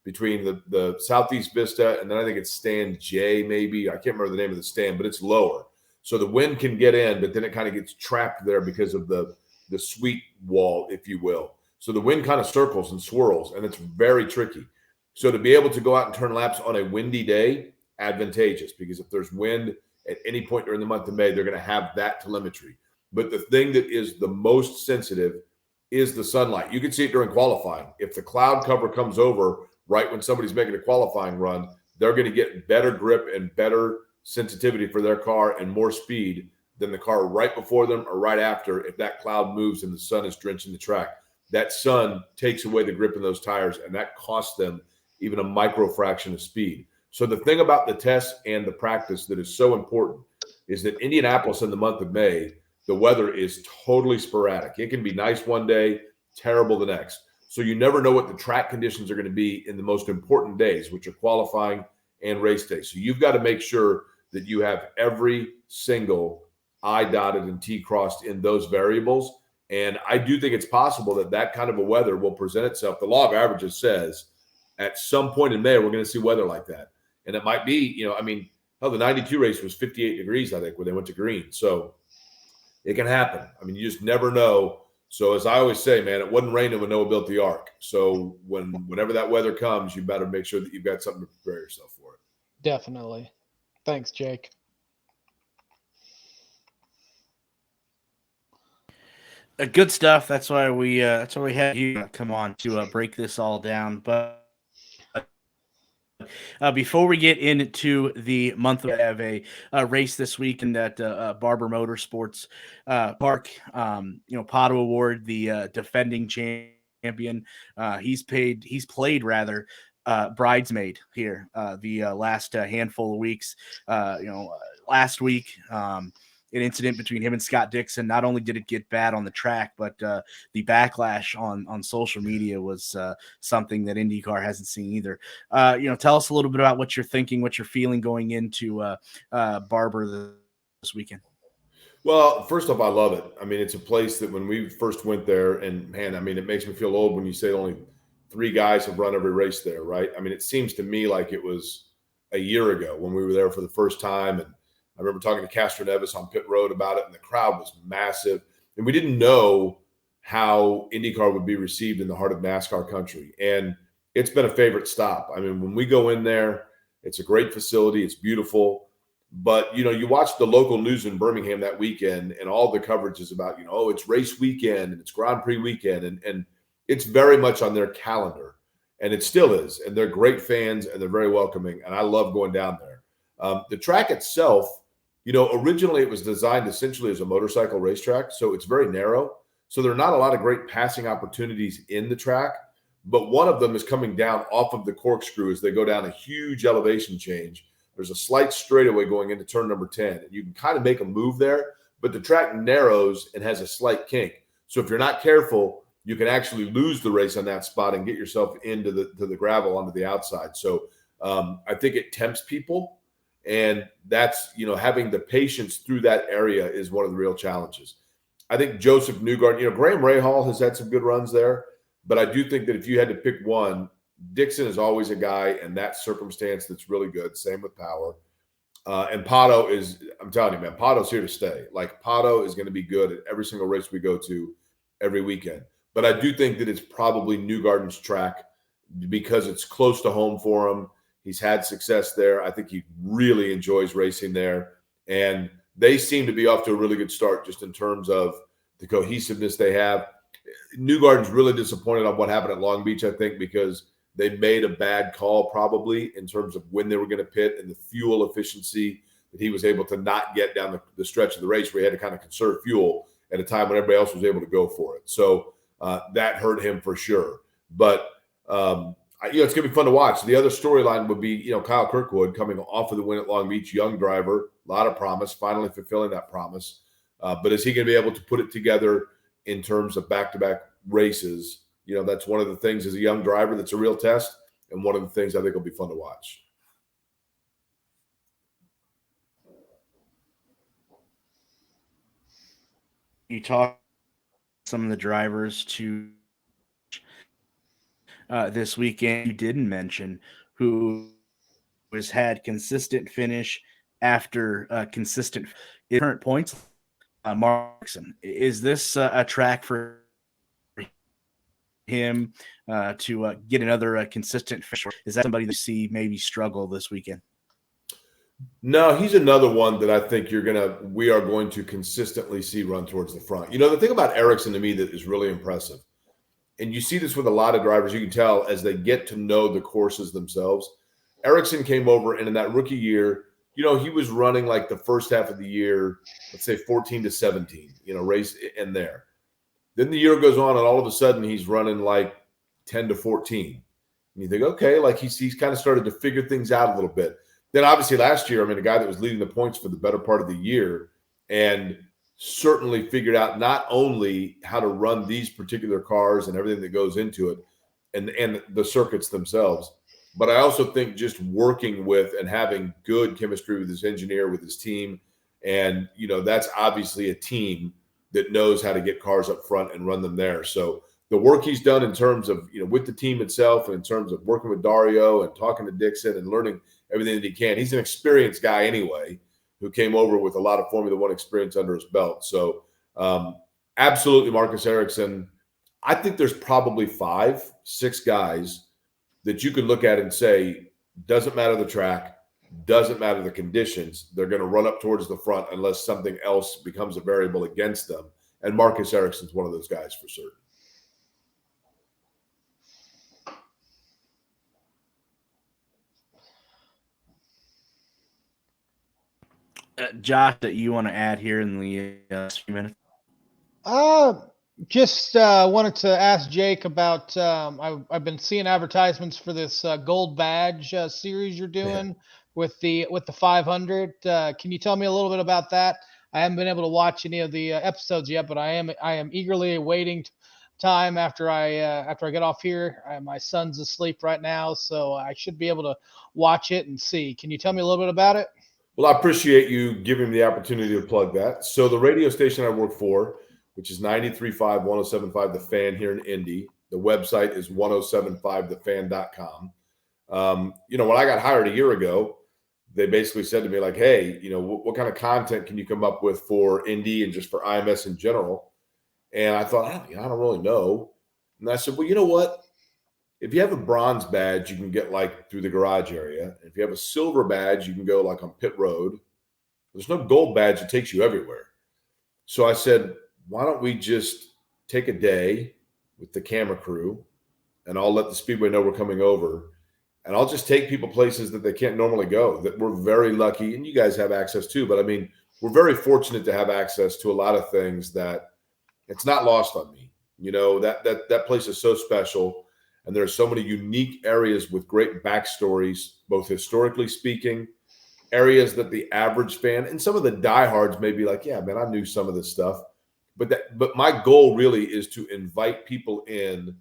between the Southeast Vista and then I think it's stand J maybe. I can't remember the name of the stand, but it's lower. So the wind can get in, but then it kind of gets trapped there because of the sweet wall, if you will. So the wind kind of circles and swirls, and it's very tricky. So to be able to go out and turn laps on a windy day, advantageous, because if there's wind at any point during the month of May, they're going to have that telemetry. But the thing that is the most sensitive is the sunlight. You can see it during qualifying. If the cloud cover comes over right when somebody's making a qualifying run, they're going to get better grip and better sensitivity for their car and more speed than the car right before them or right after if that cloud moves and the sun is drenching the track. That sun takes away the grip in those tires, and that costs them even a micro fraction of speed. So the thing about the test and the practice that is so important is that Indianapolis in the month of May, the weather is totally sporadic. It can be nice one day, terrible the next. So you never know what the track conditions are going to be in the most important days, which are qualifying and race day. So you've got to make sure that you have every single I dotted and T crossed in those variables. And I do think it's possible that that kind of a weather will present itself. The law of averages says at some point in May, we're going to see weather like that. And it might be, the 92 race was 58 degrees, I think, when they went to green. So it can happen. I mean, you just never know. So as I always say, man, it wasn't raining when Noah built the ark. So whenever that weather comes, you better make sure that you've got something to prepare yourself for it. Definitely. Thanks, Jake. Good stuff. That's why we had you come on to break this all down. But before we get into the month, we have a race this weekend at Barber Motor Sports Park. Pato Award, the defending champion. He's played bridesmaid here the last handful of weeks. Last week. An incident between him and Scott Dixon. Not only did it get bad on the track, but the backlash on social media was something that IndyCar hasn't seen either. Tell us a little bit about what you're thinking, what you're feeling going into Barber this weekend. Well, first off, I love it. I mean, it's a place that when we first went there, and man, I mean, it makes me feel old when you say only 3 guys have run every race there, right? I mean, it seems to me like it was a year ago when we were there for the first time. And I remember talking to Castroneves on pit road about it, and the crowd was massive. And we didn't know how IndyCar would be received in the heart of NASCAR country. And it's been a favorite stop. I mean, when we go in there, it's a great facility. It's beautiful. But, you watch the local news in Birmingham that weekend, and all the coverage is about, it's race weekend and it's Grand Prix weekend. And it's very much on their calendar. And it still is. And they're great fans, and they're very welcoming. And I love going down there. The track itself, originally it was designed essentially as a motorcycle racetrack, so it's very narrow. So there are not a lot of great passing opportunities in the track, but one of them is coming down off of the corkscrew as they go down a huge elevation change. There's a slight straightaway going into turn number 10, and you can kind of make a move there, but the track narrows and has a slight kink. So if you're not careful, you can actually lose the race on that spot and get yourself into the gravel onto the outside. So I think it tempts people. And that's, having the patience through that area is one of the real challenges. I think Joseph Newgarden, Graham Rahal has had some good runs there, but I do think that if you had to pick one, Dixon is always a guy in that circumstance that's really good. Same with Power. And Pato is, I'm telling you, man, Pato's here to stay. Like, Pato is going to be good at every single race we go to every weekend. But I do think that it's probably Newgarden's track because it's close to home for him. He's had success there. I think he really enjoys racing there. And they seem to be off to a really good start just in terms of the cohesiveness they have. Newgarden's really disappointed on what happened at Long Beach, I think, because they made a bad call probably in terms of when they were going to pit and the fuel efficiency that he was able to not get down the stretch of the race where he had to kind of conserve fuel at a time when everybody else was able to go for it. So that hurt him for sure. But, it's going to be fun to watch. The other storyline would be, Kyle Kirkwood coming off of the win at Long Beach, young driver, a lot of promise, finally fulfilling that promise. But is he going to be able to put it together in terms of back-to-back races? That's one of the things as a young driver that's a real test, and one of the things I think will be fun to watch. You talk some of the drivers to this weekend. You didn't mention who has had consistent finish after consistent current points. Markson, is this a track for him to get another consistent finish? Is that somebody that you see maybe struggle this weekend? No, he's another one that I think we are going to consistently see run towards the front. You know, the thing about Ericsson to me that is really impressive, and you see this with a lot of drivers, you can tell as they get to know the courses themselves. Ericsson came over, and in that rookie year, you know, he was running like the first half of the year, let's say 14 to 17, you know, race in there. Then the year goes on, and all of a sudden he's running like 10 to 14. And you think, okay, like he's kind of started to figure things out a little bit. Then obviously last year, I mean, a guy that was leading the points for the better part of the year and certainly figured out not only how to run these particular cars and everything that goes into it and the circuits themselves, but I also think just working with and having good chemistry with his engineer, with his team. And, you know, that's obviously a team that knows how to get cars up front and run them there. So the work he's done in terms of, you know, with the team itself and in terms of working with Dario and talking to Dixon and learning everything that he can. He's an experienced guy anyway, who came over with a lot of Formula One experience under his belt. So absolutely Marcus Ericsson. I think there's probably 5, 6 guys that you can look at and say, doesn't matter the track, doesn't matter the conditions, they're going to run up towards the front unless something else becomes a variable against them. And Marcus Ericsson's one of those guys for certain. Josh, that you want to add here in the last few minutes? Just wanted to ask Jake about. I've been seeing advertisements for this gold badge series you're doing with the 500. Can you tell me a little bit about that? I haven't been able to watch any of the episodes yet, but I am eagerly awaiting time after I get off here. My son's asleep right now, so I should be able to watch it and see. Can you tell me a little bit about it? Well, I appreciate you giving me the opportunity to plug that. So the radio station I work for, which is 93.5, 107.5 The Fan here in Indy. The website is 1075thefan.com. You know, when I got hired a year ago, they basically said to me like, hey, you know, what kind of content can you come up with for Indy and just for IMS in general? And I thought, I don't really know. And I said, well, you know what? If you have a bronze badge, you can get like through the garage area. If you have a silver badge, you can go like on pit road. There's no gold badge that takes you everywhere. So I said, why don't we just take a day with the camera crew and I'll let the Speedway know we're coming over and I'll just take people places that they can't normally go, that we're very lucky, and you guys have access to, but I mean, we're very fortunate to have access to a lot of things that it's not lost on me. You know, that place is so special. And there are so many unique areas with great backstories, both historically speaking, areas that the average fan and some of the diehards may be like, yeah, man, I knew some of this stuff. But my goal really is to invite people in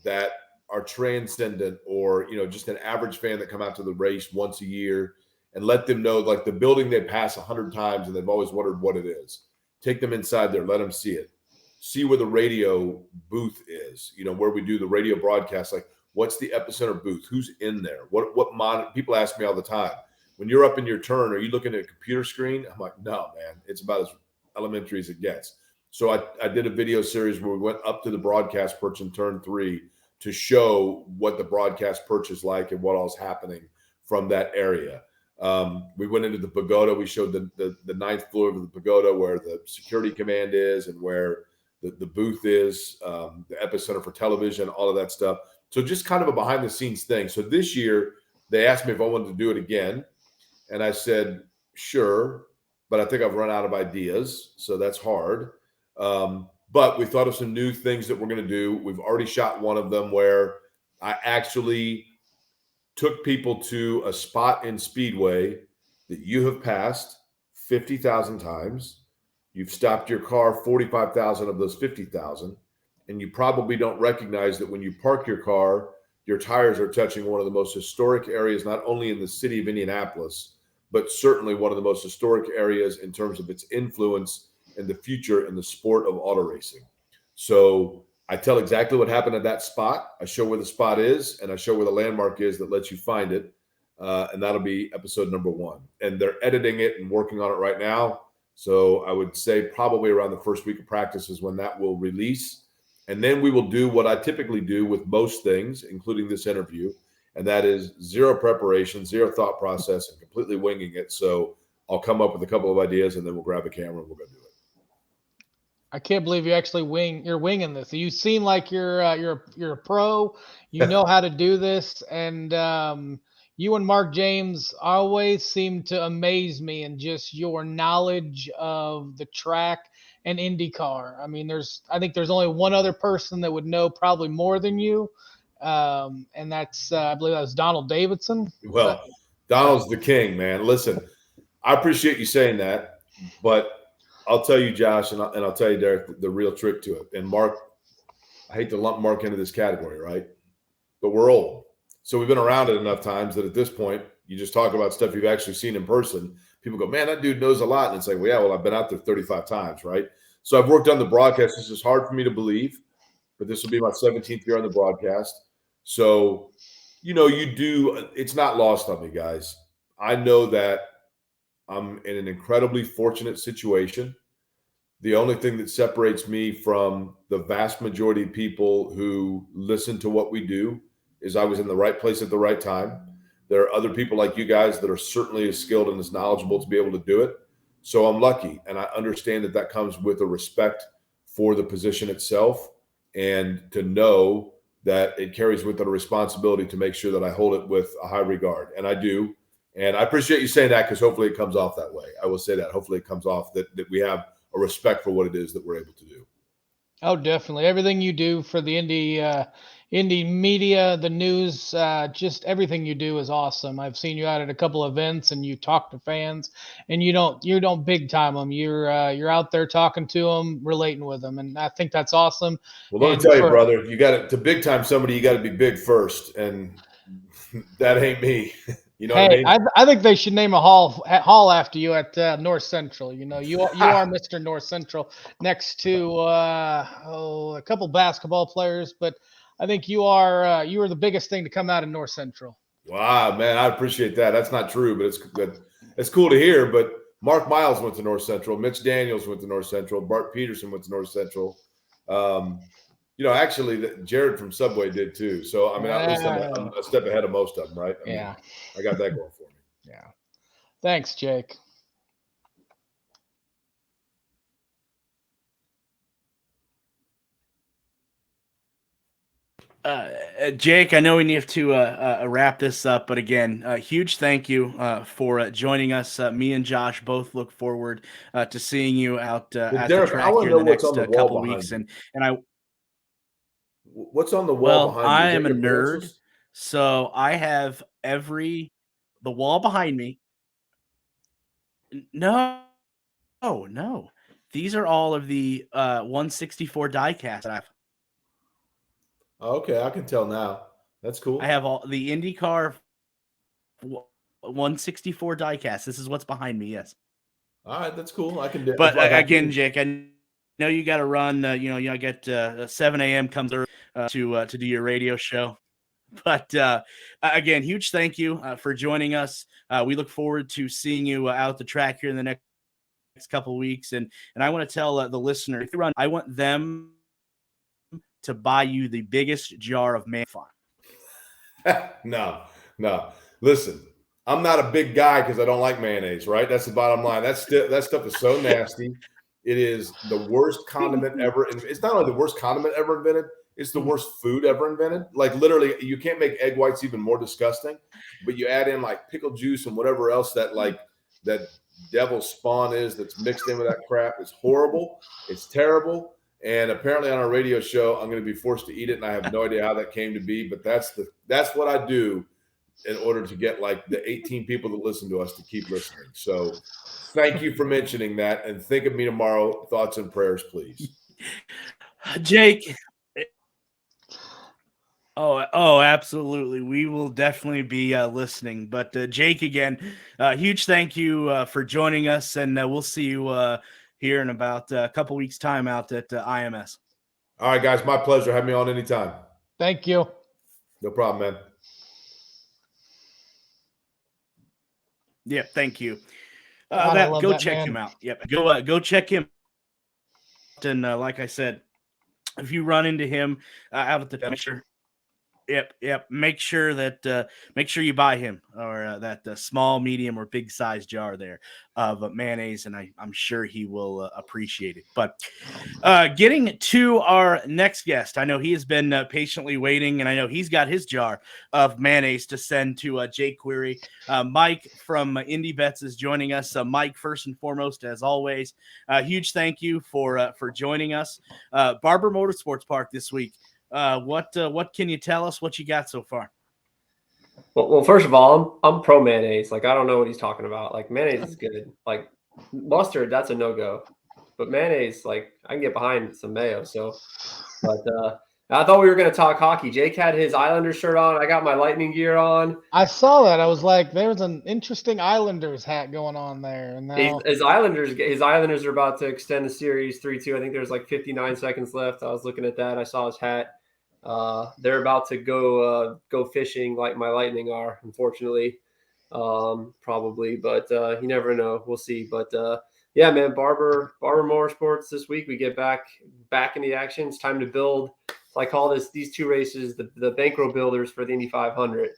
that are transcendent or, you know, just an average fan that come out to the race once a year and let them know, like the building they pass 100 times and they've always wondered what it is. Take them inside there, let them see it. See where the radio booth is, you know, where we do the radio broadcast. Like, what's the epicenter booth? Who's in there? What monitor? People ask me all the time, when you're up in your turn, are you looking at a computer screen? I'm like, no, man, it's about as elementary as it gets. So I did a video series where we went up to the broadcast perch in turn 3 to show what the broadcast perch is like and what all's happening from that area. We went into the pagoda. We showed the 9th floor of the pagoda where the security command is and where the booth is, the epicenter for television, all of that stuff. So just kind of a behind the scenes thing. So this year they asked me if I wanted to do it again. And I said, sure, but I think I've run out of ideas. So that's hard. But we thought of some new things that we're going to do. We've already shot one of them where I actually took people to a spot in Speedway that you have passed 50,000 times. You've stopped your car 45,000 of those 50,000, and you probably don't recognize that when you park your car, your tires are touching one of the most historic areas, not only in the city of Indianapolis, but certainly one of the most historic areas in terms of its influence in the future in the sport of auto racing. So I tell exactly what happened at that spot. I show where the spot is, and I show where the landmark is that lets you find it. And that'll be episode number 1. And they're editing it and working on it right now. So I would say probably around the first week of practice is when that will release. And then we will do what I typically do with most things, including this interview, and that is zero preparation, zero thought process, and completely winging it. So I'll come up with a couple of ideas, and then we'll grab a camera and we'll go do it. I can't believe you actually you're winging this. You seem like you're a pro. You know how to do this, and you and Mark James always seem to amaze me in just your knowledge of the track and IndyCar. I mean, I think there's only one other person that would know probably more than you, and that's I believe that was Donald Davidson. Well, Donald's the king, man. Listen, I appreciate you saying that, but I'll tell you, Josh, and I'll tell you, Derek, the real trick to it. And Mark, I hate to lump Mark into this category, right? But we're old. So we've been around it enough times that at this point, you just talk about stuff you've actually seen in person. People go, man, that dude knows a lot. And it's like, well, yeah, well, I've been out there 35 times, right? So I've worked on the broadcast. This is hard for me to believe, but this will be my 17th year on the broadcast. So, you do, it's not lost on me, guys. I know that I'm in an incredibly fortunate situation. The only thing that separates me from the vast majority of people who listen to what we do is I was in the right place at the right time. There are other people like you guys that are certainly as skilled and as knowledgeable to be able to do it. So I'm lucky, and I understand that comes with a respect for the position itself, and to know that it carries with it a responsibility to make sure that I hold it with a high regard, and I do. And I appreciate you saying that, because hopefully it comes off that way. I will say that. Hopefully it comes off that we have a respect for what it is that we're able to do. Oh, definitely. Everything you do for the Indy media, the news, just everything you do is awesome. I've seen you out at a couple events, and you talk to fans, and you don't big time them. You're out there talking to them, relating with them, and I think that's awesome. Well, let me tell you, brother, you got to big time somebody. You got to be big first, and that ain't me. You know what I mean? I think they should name a hall after you at North Central. You are Mr. North Central, next to a couple basketball players, but I think you are the biggest thing to come out of North Central. Wow, man, I appreciate that. That's not true, but it's cool to hear. But Mark Miles went to North Central. Mitch Daniels went to North Central. Bart Peterson went to North Central. Actually, Jared from Subway did too. So, I mean, at least I'm a step ahead of most of them, right? I mean, I got that going for me. Yeah. Thanks, Jake. Jake, I know we need to wrap this up, but again, a huge thank you for joining us. Me and Josh both look forward to seeing you out at Derek, the track here in the next couple weeks. And I. What's on the wall behind you? I am a nerd, so I have the wall behind me. No. These are all of the 164 diecast that I've. Okay, I can tell now. That's cool. I have all the IndyCar 164 diecast. This is what's behind me. Yes. All right, that's cool. I can do. But again, Jake, I know you got to run. I get 7 a.m. comes early to do your radio show. But again, huge thank you for joining us. We look forward to seeing you out the track here in the next couple of weeks. And I want to tell the listener, if you run, I want them to buy you the biggest jar of man fun. No. Listen, I'm not a big guy because I don't like mayonnaise, right? That's the bottom line. That stuff is so nasty. It is the worst condiment ever. It's not only the worst condiment ever invented, it's the worst food ever invented. Like, literally, you can't make egg whites even more disgusting, but you add in like pickle juice and whatever else that devil spawn is that's mixed in with that crap. It's horrible. It's terrible. And apparently on our radio show, I'm going to be forced to eat it, and I have no idea how that came to be, but that's what I do in order to get like the 18 people that listen to us to keep listening. So thank you for mentioning that, and think of me tomorrow. Thoughts and prayers, please. Jake. Oh, absolutely. We will definitely be listening. But Jake, again, huge thank you for joining us, and we'll see you here in about a couple weeks' time out at IMS. All right, guys, my pleasure. Have me on anytime. Thank you. No problem, man. Yeah, thank you. Go check him out. Yep, go check him out. And like I said, if you run into him out at the picture, Yep. Make sure you buy him or that small, medium, or big size jar there of mayonnaise, and I'm sure he will appreciate it. But getting to our next guest, I know he has been patiently waiting, and I know he's got his jar of mayonnaise to send to Jake Query. Mike from Indy Bets is joining us. Mike, first and foremost, as always, huge thank you for joining us. Barber Motor Sports Park this week. What can you tell us? What you got so far? Well, first of all, I'm pro mayonnaise. Like, I don't know what he's talking about. Like, mayonnaise is good. Like, mustard, that's a no-go. But mayonnaise, like, I can get behind some mayo. So, but I thought we were going to talk hockey. Jake had his Islanders shirt on. I got my Lightning gear on. I saw that. I was like, there's an interesting Islanders hat going on there. And now his Islanders are about to extend the series 3-2. I think there's like 59 seconds left. I was looking at that. I saw his hat. They're about to go fishing like my Lightning are, unfortunately, probably, but you never know. We'll see. But yeah, man, Barber Motor Sports this week. We get back in the action. It's time to build. So I call these two races the bankroll builders for the Indy 500,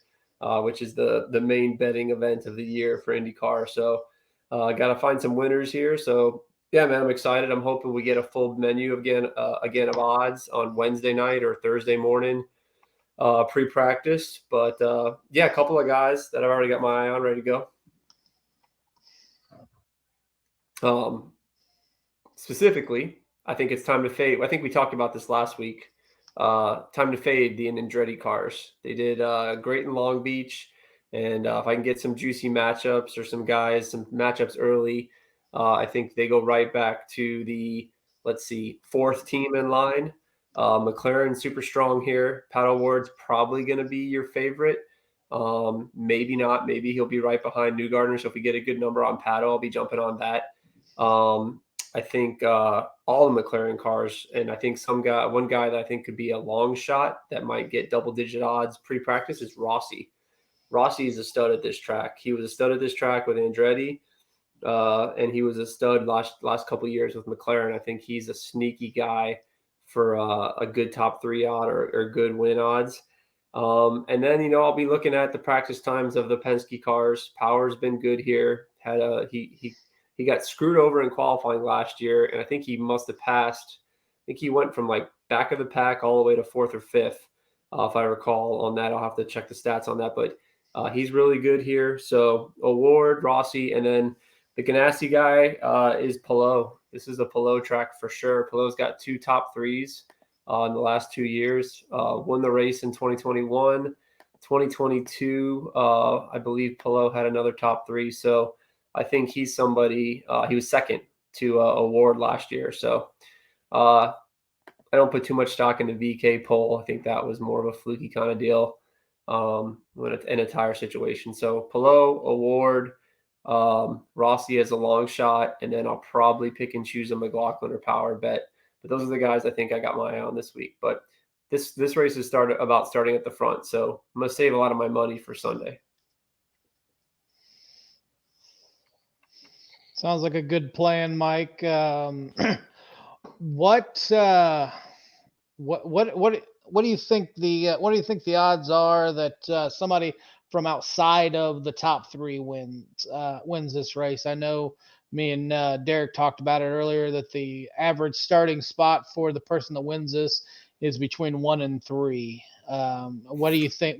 which is the main betting event of the year for IndyCar. So got to find some winners here. So yeah, man, I'm excited. I'm hoping we get a full menu again of odds on Wednesday night or Thursday morning pre-practice. But yeah, a couple of guys that I've already got my eye on ready to go. Specifically, I think it's time to fade. I think we talked about this last week. Time to fade the Andretti cars. They did great in Long Beach. And if I can get some juicy matchups or some matchups early, I think they go right back to the, fourth team in line. McLaren, super strong here. Paddle Ward's probably going to be your favorite. Maybe not. Maybe he'll be right behind Newgarden. So if we get a good number on Paddle, I'll be jumping on that. I think all the McLaren cars, and I think one guy that I think could be a long shot that might get double-digit odds pre-practice is Rossi. Rossi is a stud at this track. He was a stud at this track with Andretti. And he was a stud last couple of years with McLaren. I think he's a sneaky guy for a good top 3 odd or good win odds. And then, I'll be looking at the practice times of the Penske cars. Power's been good here. He got screwed over in qualifying last year, and I think he must have passed. I think he went from like back of the pack all the way to 4th or 5th, if I recall on that. I'll have to check the stats on that, but he's really good here. So Award, Rossi, and then the Ganassi guy is Palou. This is a Palou track for sure. Palou's got 2 top 3s in the last 2 years. Won the race in 2021. 2022, I believe Palou had another top 3. So I think he's somebody. He was second to Award last year. So I don't put too much stock in the VK poll. I think that was more of a fluky kind of deal in a tire situation. So Palou, Award, Rossi as a long shot, and then I'll probably pick and choose a McLaughlin or Power bet. But those are the guys I think I got my eye on this week. But this race is starting at the front, so I'm going to save a lot of my money for Sunday. Sounds like a good plan, Mike. What do you think the odds are that somebody from outside of the top 3 wins this race? I know me and Derik talked about it earlier that the average starting spot for the person that wins this is between 1 and 3. What do you think?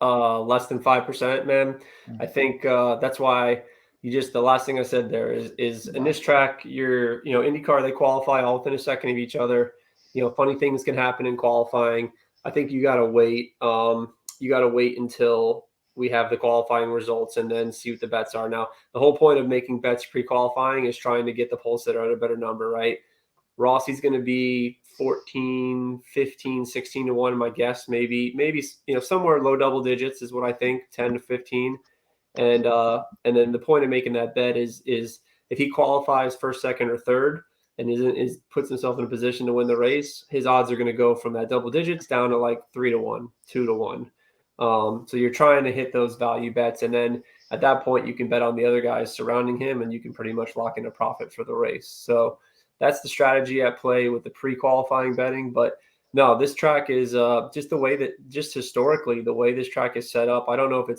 Less than 5%, man. I think that's why the last thing I said there is in this track, IndyCar, they qualify all within a second of each other. Funny things can happen in qualifying. I think you got to wait. You got to wait until we have the qualifying results and then see what the bets are. Now, the whole point of making bets pre-qualifying is trying to get the pole sitter at a better number, right? Rossi's going to be 14, 15, 16 to 1, my guess. Maybe somewhere low double digits is what I think, 10 to 15. And then the point of making that bet is if he qualifies first, second, or third and puts himself in a position to win the race, his odds are going to go from that double digits down to like 3 to 1, 2 to 1. So you're trying to hit those value bets, and then at that point you can bet on the other guys surrounding him, and you can pretty much lock in a profit for the race. So that's the strategy at play with the pre-qualifying betting. But No, this track is just historically the way this track is set up. I don't know if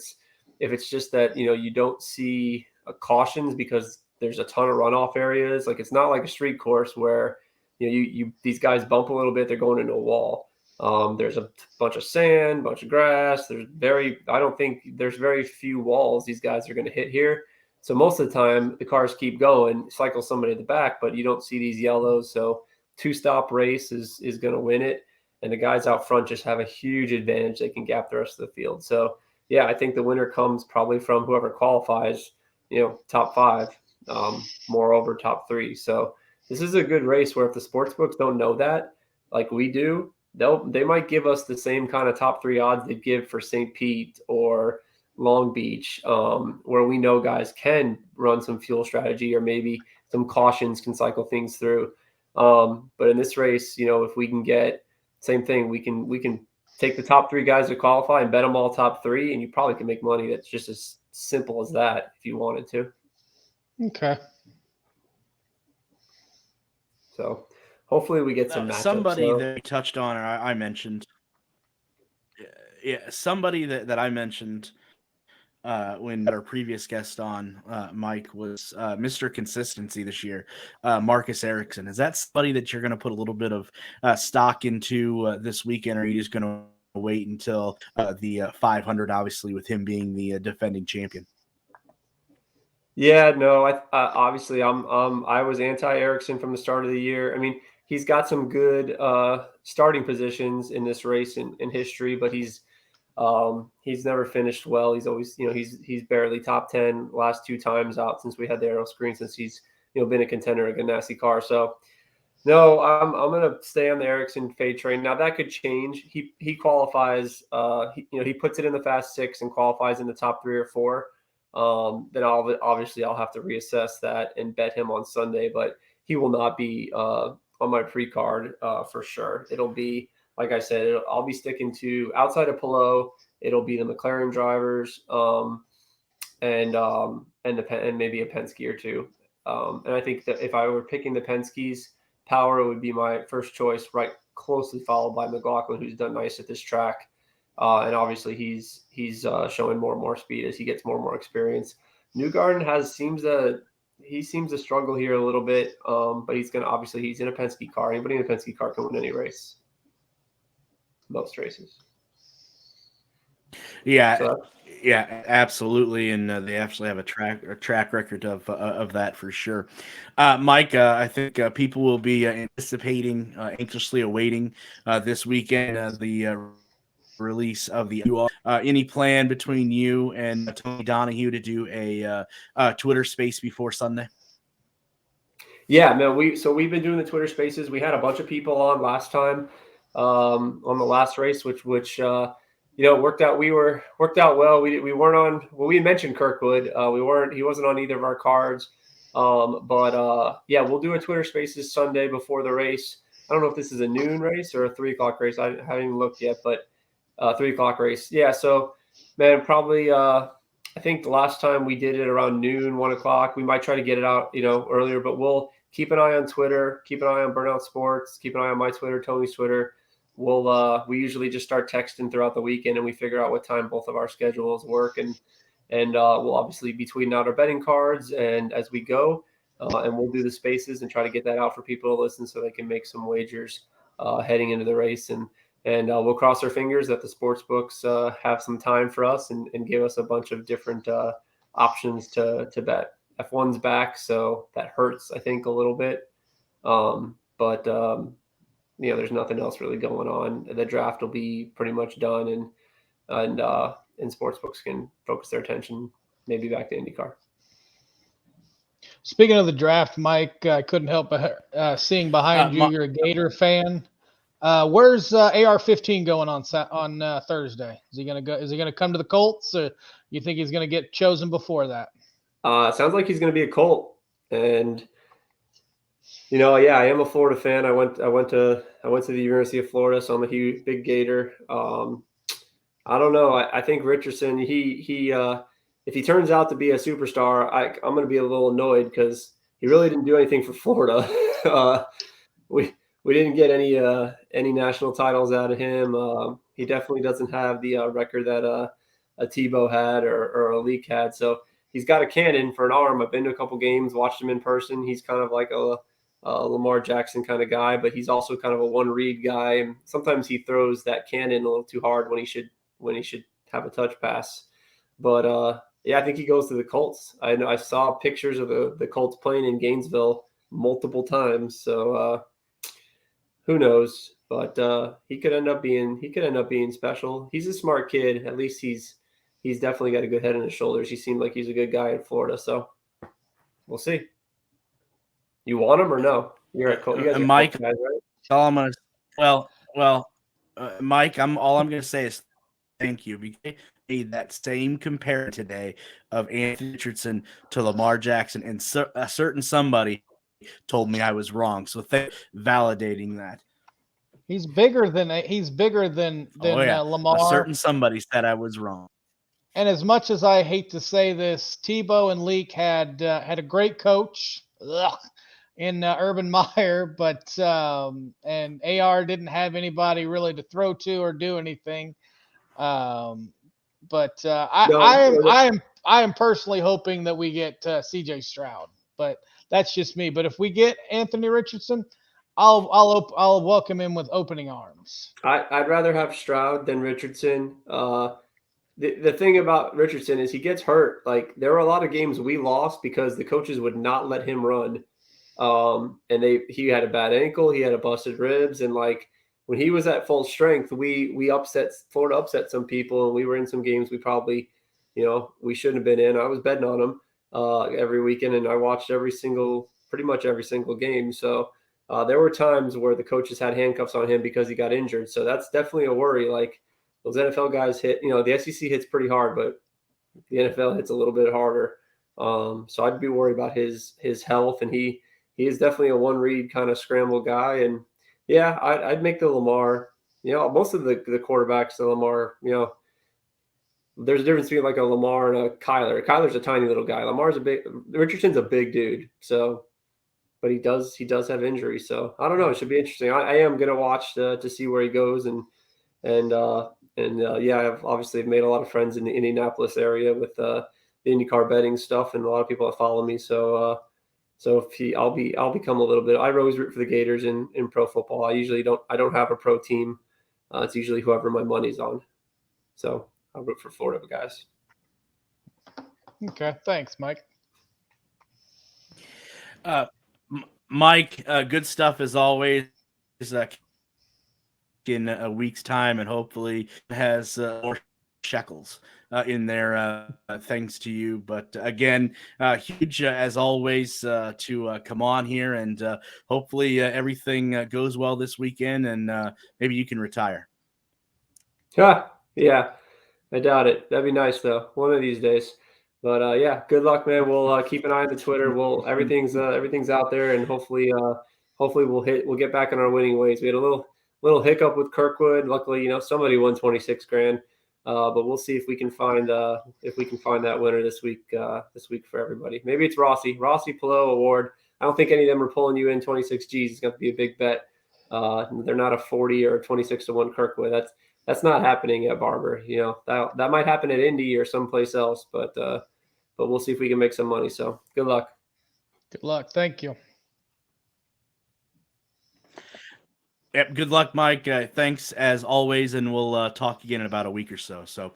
it's just that, you don't see cautions because there's a ton of runoff areas. Like, it's not like a street course where, you these guys bump a little bit, they're going into a wall. There's a bunch of sand, bunch of grass. I don't think there's very few walls these guys are going to hit here. So most of the time the cars keep going, cycle somebody at the back, but you don't see these yellows. So 2-stop race is going to win it. And the guys out front just have a huge advantage. They can gap the rest of the field. So yeah, I think the winner comes probably from whoever qualifies, top 5, moreover top 3. So this is a good race where if the sports books don't know that, like we do, they might give us the same kind of top 3 odds they'd give for St. Pete or Long Beach, where we know guys can run some fuel strategy or maybe some cautions can cycle things through. But in this race, if we can get same thing, we can take the top 3 guys to qualify and bet them all top 3, and you probably can make money that's just as simple as that if you wanted to. Okay. So hopefully we get some matchups. Somebody that we touched on, or I mentioned, somebody that I mentioned when our previous guest on, Mike, was Mr. Consistency this year, Marcus Ericsson. Is that somebody that you're going to put a little bit of stock into this weekend, or are you just going to wait until the 500, obviously, with him being the defending champion? Yeah, no, obviously I was anti-Ericsson from the start of the year. I mean, he's got some good starting positions in this race in history, but he's never finished well. He's always, he's barely top 10 last 2 times out since we had the aero screen, since he's, been a contender in a Ganassi car. So no, I'm going to stay on the Ericsson fade train. Now that could change. He qualifies, he puts it in the fast 6 and qualifies in the top 3 or 4. Then I'll have to reassess that and bet him on Sunday, but he will not be on my pre-card for sure. It'll be, like I said, I'll be sticking to outside of Palou. It'll be the McLaren drivers and maybe a Penske or 2. And I think that if I were picking the Penske's, Power would be my first choice, right, closely followed by McLaughlin, who's done nice at this track. And obviously he's showing more and more speed as he gets more and more experience. Newgarden seems to struggle here a little bit, but he's in a Penske car. Anybody in a Penske car can win any race, most races. Yeah, yeah, absolutely, and they actually have a track record of that for sure. Mike, I think people will be anticipating, anxiously awaiting this weekend the release of the any plan between you and Tony Donahue to do a Twitter space before Sunday? Yeah, no, we've been doing the Twitter spaces. We had a bunch of people on last time on the last race, which worked out. Worked out well. We weren't on. Well, we mentioned Kirkwood. He wasn't on either of our cards. Yeah, we'll do a Twitter spaces Sunday before the race. I don't know if this is a noon race or a 3:00 race. I haven't even looked yet, but 3:00 race. Yeah. So, man, probably. I think the last time we did it around noon, 1:00. We might try to get it out, earlier. But we'll keep an eye on Twitter. Keep an eye on Burnout Sports. Keep an eye on my Twitter, Tony's Twitter. We usually just start texting throughout the weekend, and we figure out what time both of our schedules work, and we'll obviously be tweeting out our betting cards and as we go, and we'll do the spaces and try to get that out for people to listen so they can make some wagers heading into the race, and we'll cross our fingers that the sports books have some time for us and give us a bunch of different options to bet. F1's back, so that hurts, I think, a little bit, but there's nothing else really going on. The draft will be pretty much done, and sportsbooks can focus their attention maybe back to IndyCar. Speaking of the draft, Mike, I couldn't help but seeing behind you. You're a Gator fan. Where's AR-15 going on Thursday? Is he gonna go? Is he gonna come to the Colts, or you think he's gonna get chosen before that? Sounds like he's gonna be a Colt, and. Yeah, I am a Florida fan. I went to the University of Florida, so I'm a huge big Gator. I don't know. I think Richardson. He if he turns out to be a superstar, I'm going to be a little annoyed because he really didn't do anything for Florida. We we didn't get any national titles out of him. He definitely doesn't have the record that a Tebow had or a Leak had. So he's got a cannon for an arm. I've been to a couple games, watched him in person. He's kind of like a Lamar Jackson kind of guy, but he's also kind of a one read guy. And sometimes he throws that cannon a little too hard when he should have a touch pass. But yeah, I think he goes to the Colts. I know I saw pictures of the Colts playing in Gainesville multiple times. So who knows? But he could end up being special. He's a smart kid. At least he's definitely got a good head on his shoulders. He seemed like he's a good guy in Florida. So we'll see. You want him or no? You're at Colts. You guys are Mike. Colts guys, right? All I'm gonna, Mike. All I'm gonna say is thank you. Because made that same comparison today of Anthony Richardson to Lamar Jackson, and a certain somebody told me I was wrong. So validating that. He's bigger than Lamar. A certain somebody said I was wrong. And as much as I hate to say this, Tebow and Leak had a great coach in Urban Meyer, but and AR didn't have anybody really to throw to or do anything. I am personally hoping that we get CJ Stroud, but that's just me. But if we get Anthony Richardson, I'll welcome him with opening arms. I'd rather have Stroud than Richardson. The thing about Richardson is he gets hurt. Like there were a lot of games we lost because the coaches would not let him run. And he had a bad ankle, he had a busted ribs, and like when he was at full strength, Florida upset some people, and we were in some games we probably, we shouldn't have been in. I was betting on him every weekend, and I watched pretty much every single game. So there were times where the coaches had handcuffs on him because he got injured. So that's definitely a worry. Like those NFL guys hit, the SEC hits pretty hard, but the NFL hits a little bit harder. So I'd be worried about his health, and he is definitely a one read kind of scramble guy. And yeah, I'd make the Lamar. Most of the quarterbacks, the Lamar, there's a difference between like a Lamar and a Kyler. Kyler's a tiny little guy. Richardson's a big dude. So, but he does have injuries. So I don't know. It should be interesting. I am going to watch to see where he goes. And yeah, I've obviously made a lot of friends in the Indianapolis area with the IndyCar betting stuff, and a lot of people that follow me. So I'll become a little bit. I always root for the Gators in pro football. I don't have a pro team. It's usually whoever my money's on. So I'll root for Florida guys. Okay, thanks, Mike. Mike, good stuff as always. In a week's time, and hopefully has more shekels in there thanks to you. But again, huge as always to come on here, and hopefully everything goes well this weekend, and maybe you can retire. Yeah, I doubt it. That'd be nice though, one of these days. But yeah, good luck, man. We'll keep an eye on the Twitter. Everything's out there, and hopefully we'll get back on our winning ways. We had a little hiccup with Kirkwood. Luckily, somebody won $26,000. But we'll see if we can find that winner this week for everybody. Maybe it's Rossi Pillow Award. I don't think any of them are pulling you in 26 G's. It's going to be a big bet. They're not a 40 or 26 to 1 Kirkwood. That's not happening at Barber. That might happen at Indy or someplace else, but we'll see if we can make some money. So good luck. Good luck. Thank you. Yep. Good luck, Mike. Thanks as always, and we'll talk again in about a week or so. So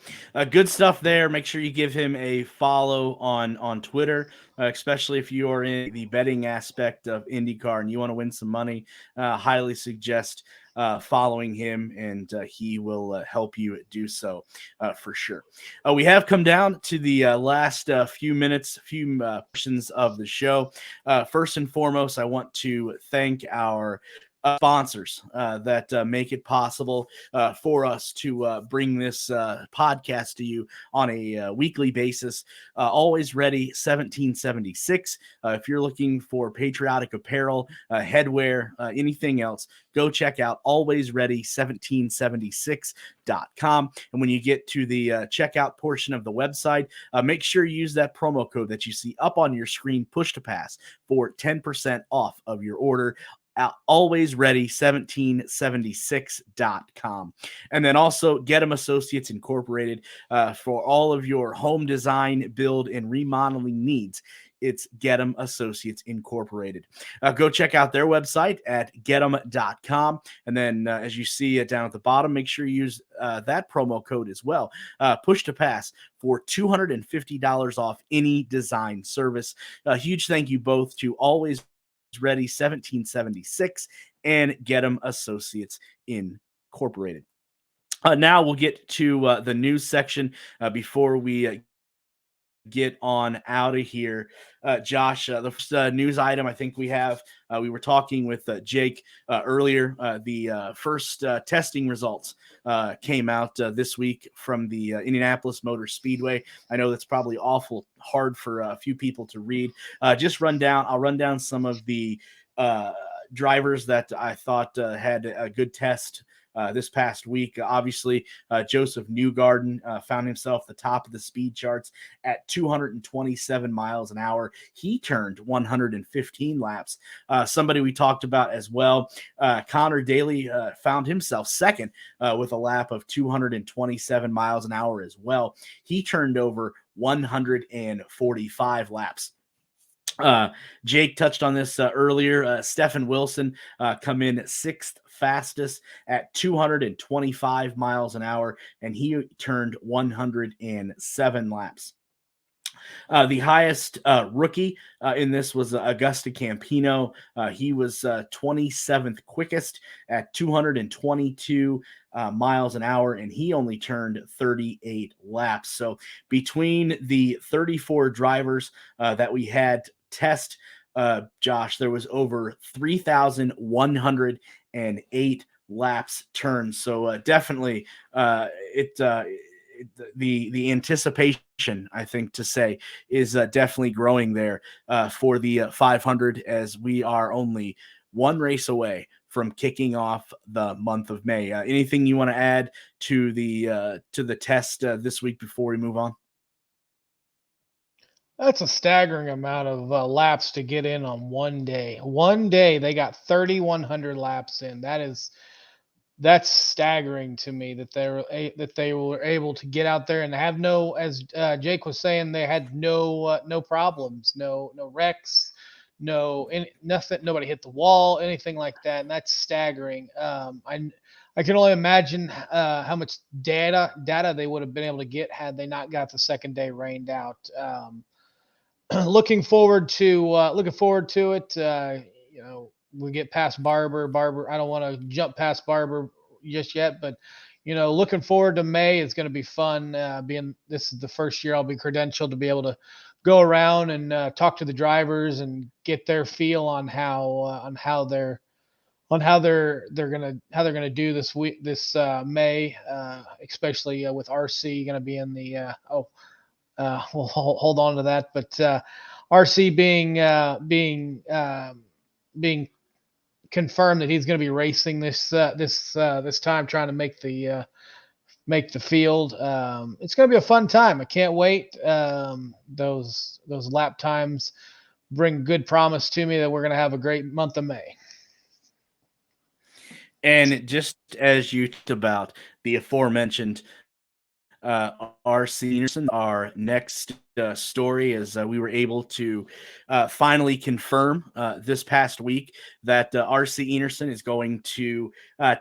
good stuff there. Make sure you give him a follow on Twitter, especially if you are in the betting aspect of IndyCar and you want to win some money. Highly suggest following him, and he will help you do so for sure. We have come down to the last few portions of the show. First and foremost, I want to thank our sponsors that make it possible for us to bring this podcast to you on a weekly basis. Always Ready 1776. If you're looking for patriotic apparel, headwear, anything else, go check out alwaysready1776.com. And when you get to the checkout portion of the website, make sure you use that promo code that you see up on your screen, push to pass, for 10% off of your order. always ready 1776.com. And then also Get 'em Associates Incorporated for all of your home design, build, and remodeling needs. It's Get 'em Associates Incorporated. Go check out their website at getem.com. And then as you see down at the bottom, make sure you use that promo code as well. Push to pass for $250 off any design service. A huge thank you both to Always Ready 1776 and Get 'em Associates Incorporated. Now we'll get to the news section before we get on out of here. Josh, the first news item I think we have, we were talking with Jake earlier. The first testing results came out this week from the Indianapolis Motor Speedway. I know that's probably awful hard for a few people to read. I'll run down some of the drivers that I thought had a good test this past week. Obviously, Joseph Newgarden found himself the top of the speed charts at 227 miles an hour. He turned 115 laps. Somebody we talked about as well, Connor Daly found himself second with a lap of 227 miles an hour as well. He turned over 145 laps. Jake touched on this earlier. Stephen Wilson come in sixth fastest at 225 miles an hour, and he turned 107 laps. The highest rookie in this was Augusta Campino. He was 27th quickest at 222 miles an hour, and he only turned 38 laps. So between the 34 drivers that we had test, Josh, there was over 3,108 laps turned. So definitely the anticipation, I think, to say is definitely growing there for the 500, as we are only one race away from kicking off the month of May. Anything you want to add to the test this week before we move on? That's a staggering amount of laps to get in on one day. One day they got 3,100 laps in. That's staggering to me that they were able to get out there and have no, as Jake was saying, they had no problems, no wrecks, nothing, nobody hit the wall, anything like that, and that's staggering. I can only imagine how much data they would have been able to get had they not got the second day rained out. Looking forward to it. We get past Barber. I don't want to jump past Barber just yet, but looking forward to May. It's going to be fun. This is the first year I'll be credentialed to be able to go around and talk to the drivers and get their feel on how they're gonna do this week, this May, especially with RC going to be in the we'll hold on to that, but RC being confirmed that he's going to be racing this time, trying to make the field. It's going to be a fun time. I can't wait. Those lap times bring good promise to me that we're going to have a great month of May. And just as you talked about the aforementioned RC Anderson, our next story is we were able to finally confirm this past week that RC Anderson is going to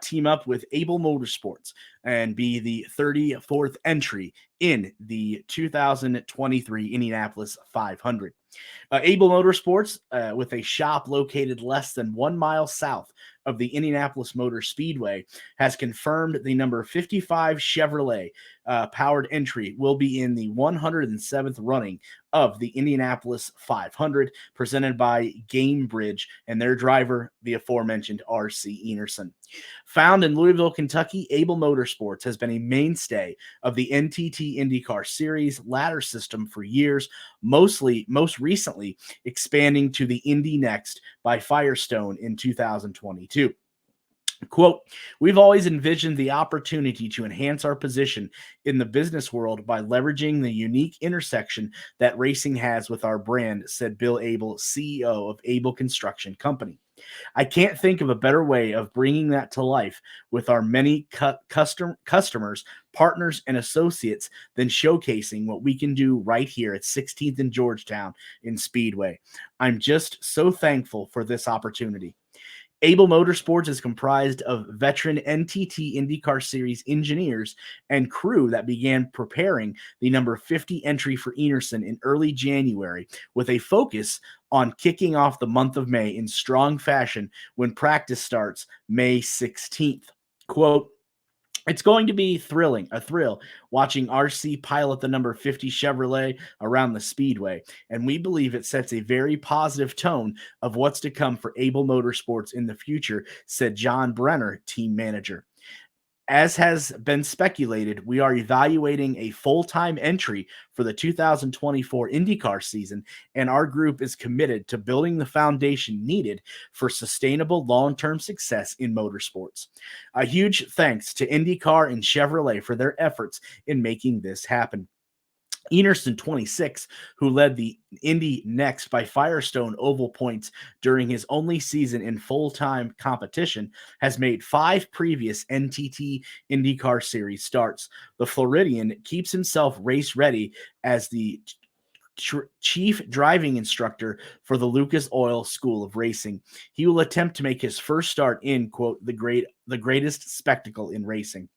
team up with Able Motorsports and be the 34th entry in the 2023 Indianapolis 500. Able Motorsports, with a shop located less than 1 mile south of the Indianapolis Motor Speedway, has confirmed the number 55 Chevrolet powered entry will be in the 107th running of the Indianapolis 500, presented by Gamebridge and their driver, the aforementioned RC Enerson. Found in Louisville, Kentucky, Able Motorsports has been a mainstay of the NTT IndyCar Series ladder system for years, most recently expanding to the Indy Next by Firestone in 2022. Quote, "We've always envisioned the opportunity to enhance our position in the business world by leveraging the unique intersection that racing has with our brand," said Bill Able, CEO of Able Construction Company. I can't think of a better way of bringing that to life with our many customers, partners, and associates than showcasing what we can do right here at 16th and Georgetown in Speedway. I'm just so thankful for this opportunity. Able Motorsports is comprised of veteran NTT IndyCar Series engineers and crew that began preparing the number 50 entry for Enerson in early January, with a focus on kicking off the month of May in strong fashion when practice starts May 16th. Quote, "It's going to be a thrill watching RC pilot the number 50 Chevrolet around the speedway, and we believe it sets a very positive tone of what's to come for Able Motorsports in the future," said John Brenner, team manager. As has been speculated, we are evaluating a full-time entry for the 2024 IndyCar season, and our group is committed to building the foundation needed for sustainable long-term success in motorsports. A huge thanks to IndyCar and Chevrolet for their efforts in making this happen. Enerson, 26, who led the Indy Next by Firestone Oval points during his only season in full-time competition, has made 5 previous NTT IndyCar Series starts. The Floridian keeps himself race-ready as the chief driving instructor for the Lucas Oil School of Racing. He will attempt to make his first start in, quote, the greatest spectacle in racing.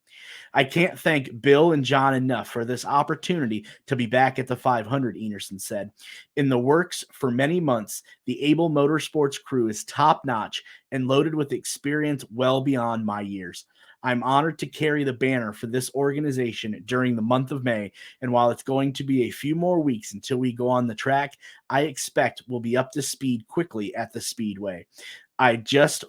I can't thank Bill and John enough for this opportunity to be back at the 500, Enerson said. In the works for many months, the Able Motorsports crew is top-notch and loaded with experience well beyond my years. I'm honored to carry the banner for this organization during the month of May, and while it's going to be a few more weeks until we go on the track, I expect we'll be up to speed quickly at the Speedway. I just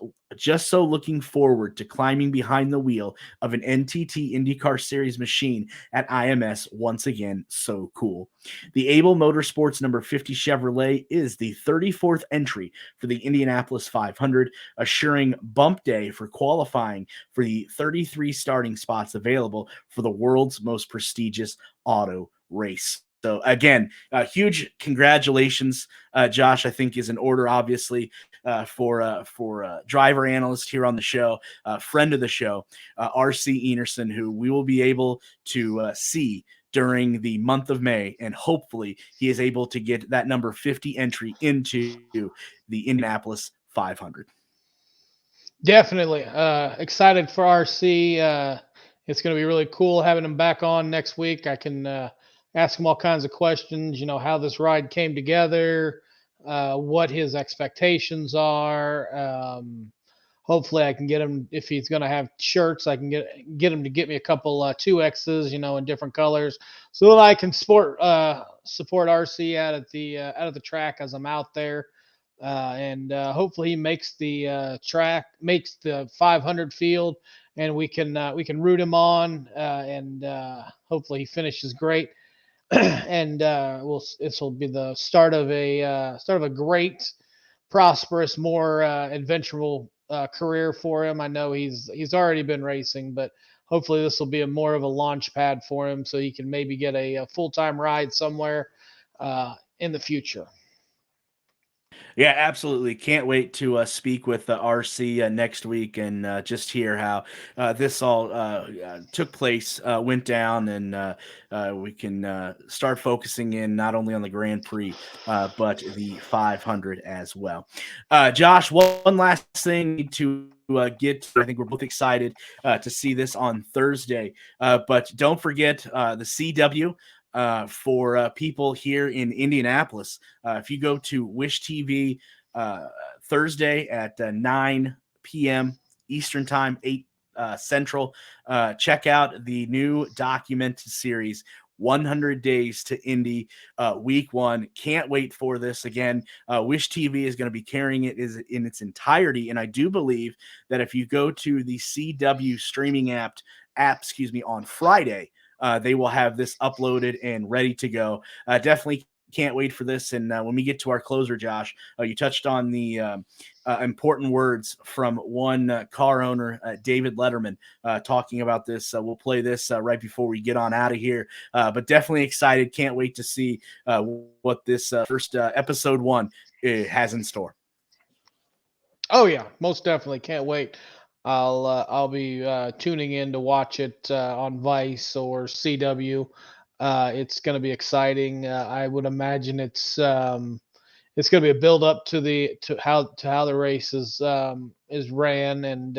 so looking forward to climbing behind the wheel of an NTT IndyCar Series machine at IMS once again. So cool. The Able Motorsports number 50 Chevrolet is the 34th entry for the Indianapolis 500, assuring bump day for qualifying for the 33 starting spots available for the world's most prestigious auto race. So again, huge congratulations, Josh. I think is in order, obviously, for driver analyst here on the show, friend of the show, RC Enerson, who we will be able to see during the month of May, and hopefully he is able to get that number 50 entry into the Indianapolis 500. Definitely excited for RC. It's going to be really cool having him back on next week. I can ask him all kinds of questions, how this ride came together, what his expectations are. Hopefully I can get him, if he's going to have shirts, I can get him to get me a couple 2Xs, in different colors, so that I can support RC out at the track as I'm out there. And hopefully he makes the track, makes the 500 field, and we can root him on, and hopefully he finishes great. And this will be the start of a great, prosperous, more adventurous career for him. I know he's already been racing, but hopefully this will be more of a launch pad for him, so he can maybe get a full-time ride somewhere in the future. Yeah, absolutely. Can't wait to speak with RC next week and just hear how this all took place, went down, and we can start focusing in not only on the Grand Prix, but the 500 as well. Josh, one last thing to get to. I think we're both excited to see this on Thursday, but don't forget the CW. For people here in Indianapolis, if you go to Wish TV Thursday at 9 p.m. Eastern Time, 8 Central, check out the new documentary series, 100 Days to Indy, week 1. Can't wait for this. Again, Wish TV is going to be carrying it in its entirety, and I do believe that if you go to the CW streaming app, on Friday, they will have this uploaded and ready to go. Definitely can't wait for this. And when we get to our closer, Josh, you touched on the important words from one car owner, David Letterman, talking about this. We'll play this right before we get on out of here. But definitely excited. Can't wait to see what this first episode 1 has in store. Oh yeah, most definitely. Can't wait. I'll be tuning in to watch it on Vice or CW. It's going to be exciting. I would imagine it's going to be a build up to how the race is ran, and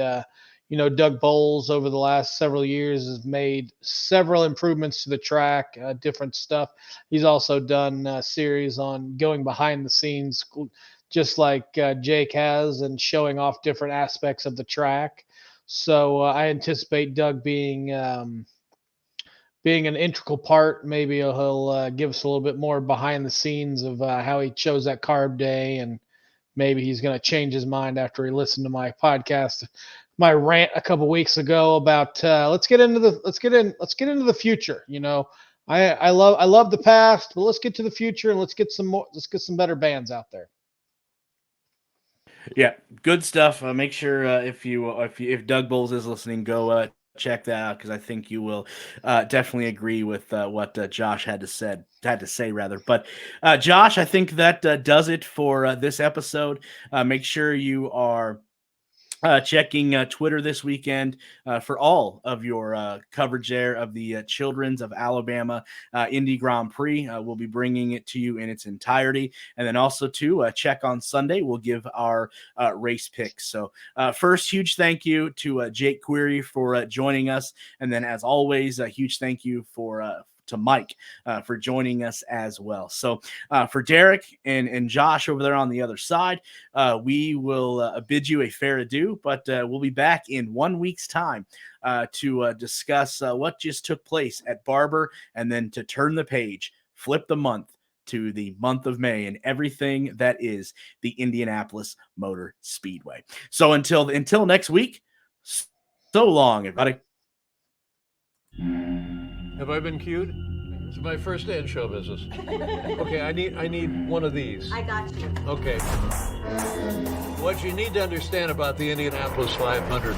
Doug Bowles over the last several years has made several improvements to the track, different stuff. He's also done a series on going behind the scenes, just like Jake has, and showing off different aspects of the track. So I anticipate Doug being an integral part. Maybe he'll give us a little bit more behind the scenes of how he chose that carb day, and maybe he's going to change his mind after he listened to my podcast, my rant a couple weeks ago about let's get into the future. I love the past, but let's get to the future and let's get some better bands out there. Yeah, good stuff. Make sure if Doug Bowles is listening, go check that out, because I think you will definitely agree with what Josh had to say rather. But Josh, I think that does it for this episode. Make sure you are checking Twitter this weekend for all of your coverage there of the Children's of Alabama Indy Grand Prix. We'll be bringing it to you in its entirety. And then also to check on Sunday, we'll give our race picks. So first, huge thank you to Jake Query for joining us. And then as always, a huge thank you to Mike for joining us as well. So for Derik and Josh over there on the other side, we will bid you a fair adieu, but we'll be back in 1 week's time to discuss what just took place at Barber, and then to turn the page, flip the month to the month of May and everything that is the Indianapolis Motor Speedway. So until next week, so long, everybody. Have I been cued? It's my first day in show business. Okay, I need one of these. I got you. Okay. What you need to understand about the Indianapolis 500,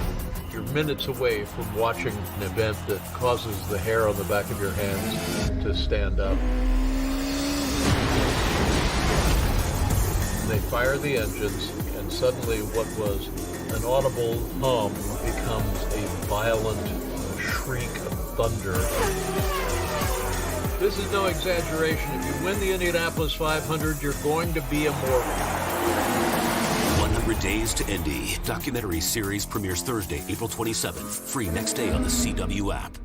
you're minutes away from watching an event that causes the hair on the back of your hands to stand up. They fire the engines, and suddenly what was an audible hum becomes a violent shriek of thunder. This is no exaggeration. If you win the Indianapolis 500, you're going to be immortal. 100 Days to Indy. Documentary series premieres Thursday, April 27th. Free next day on the CW app.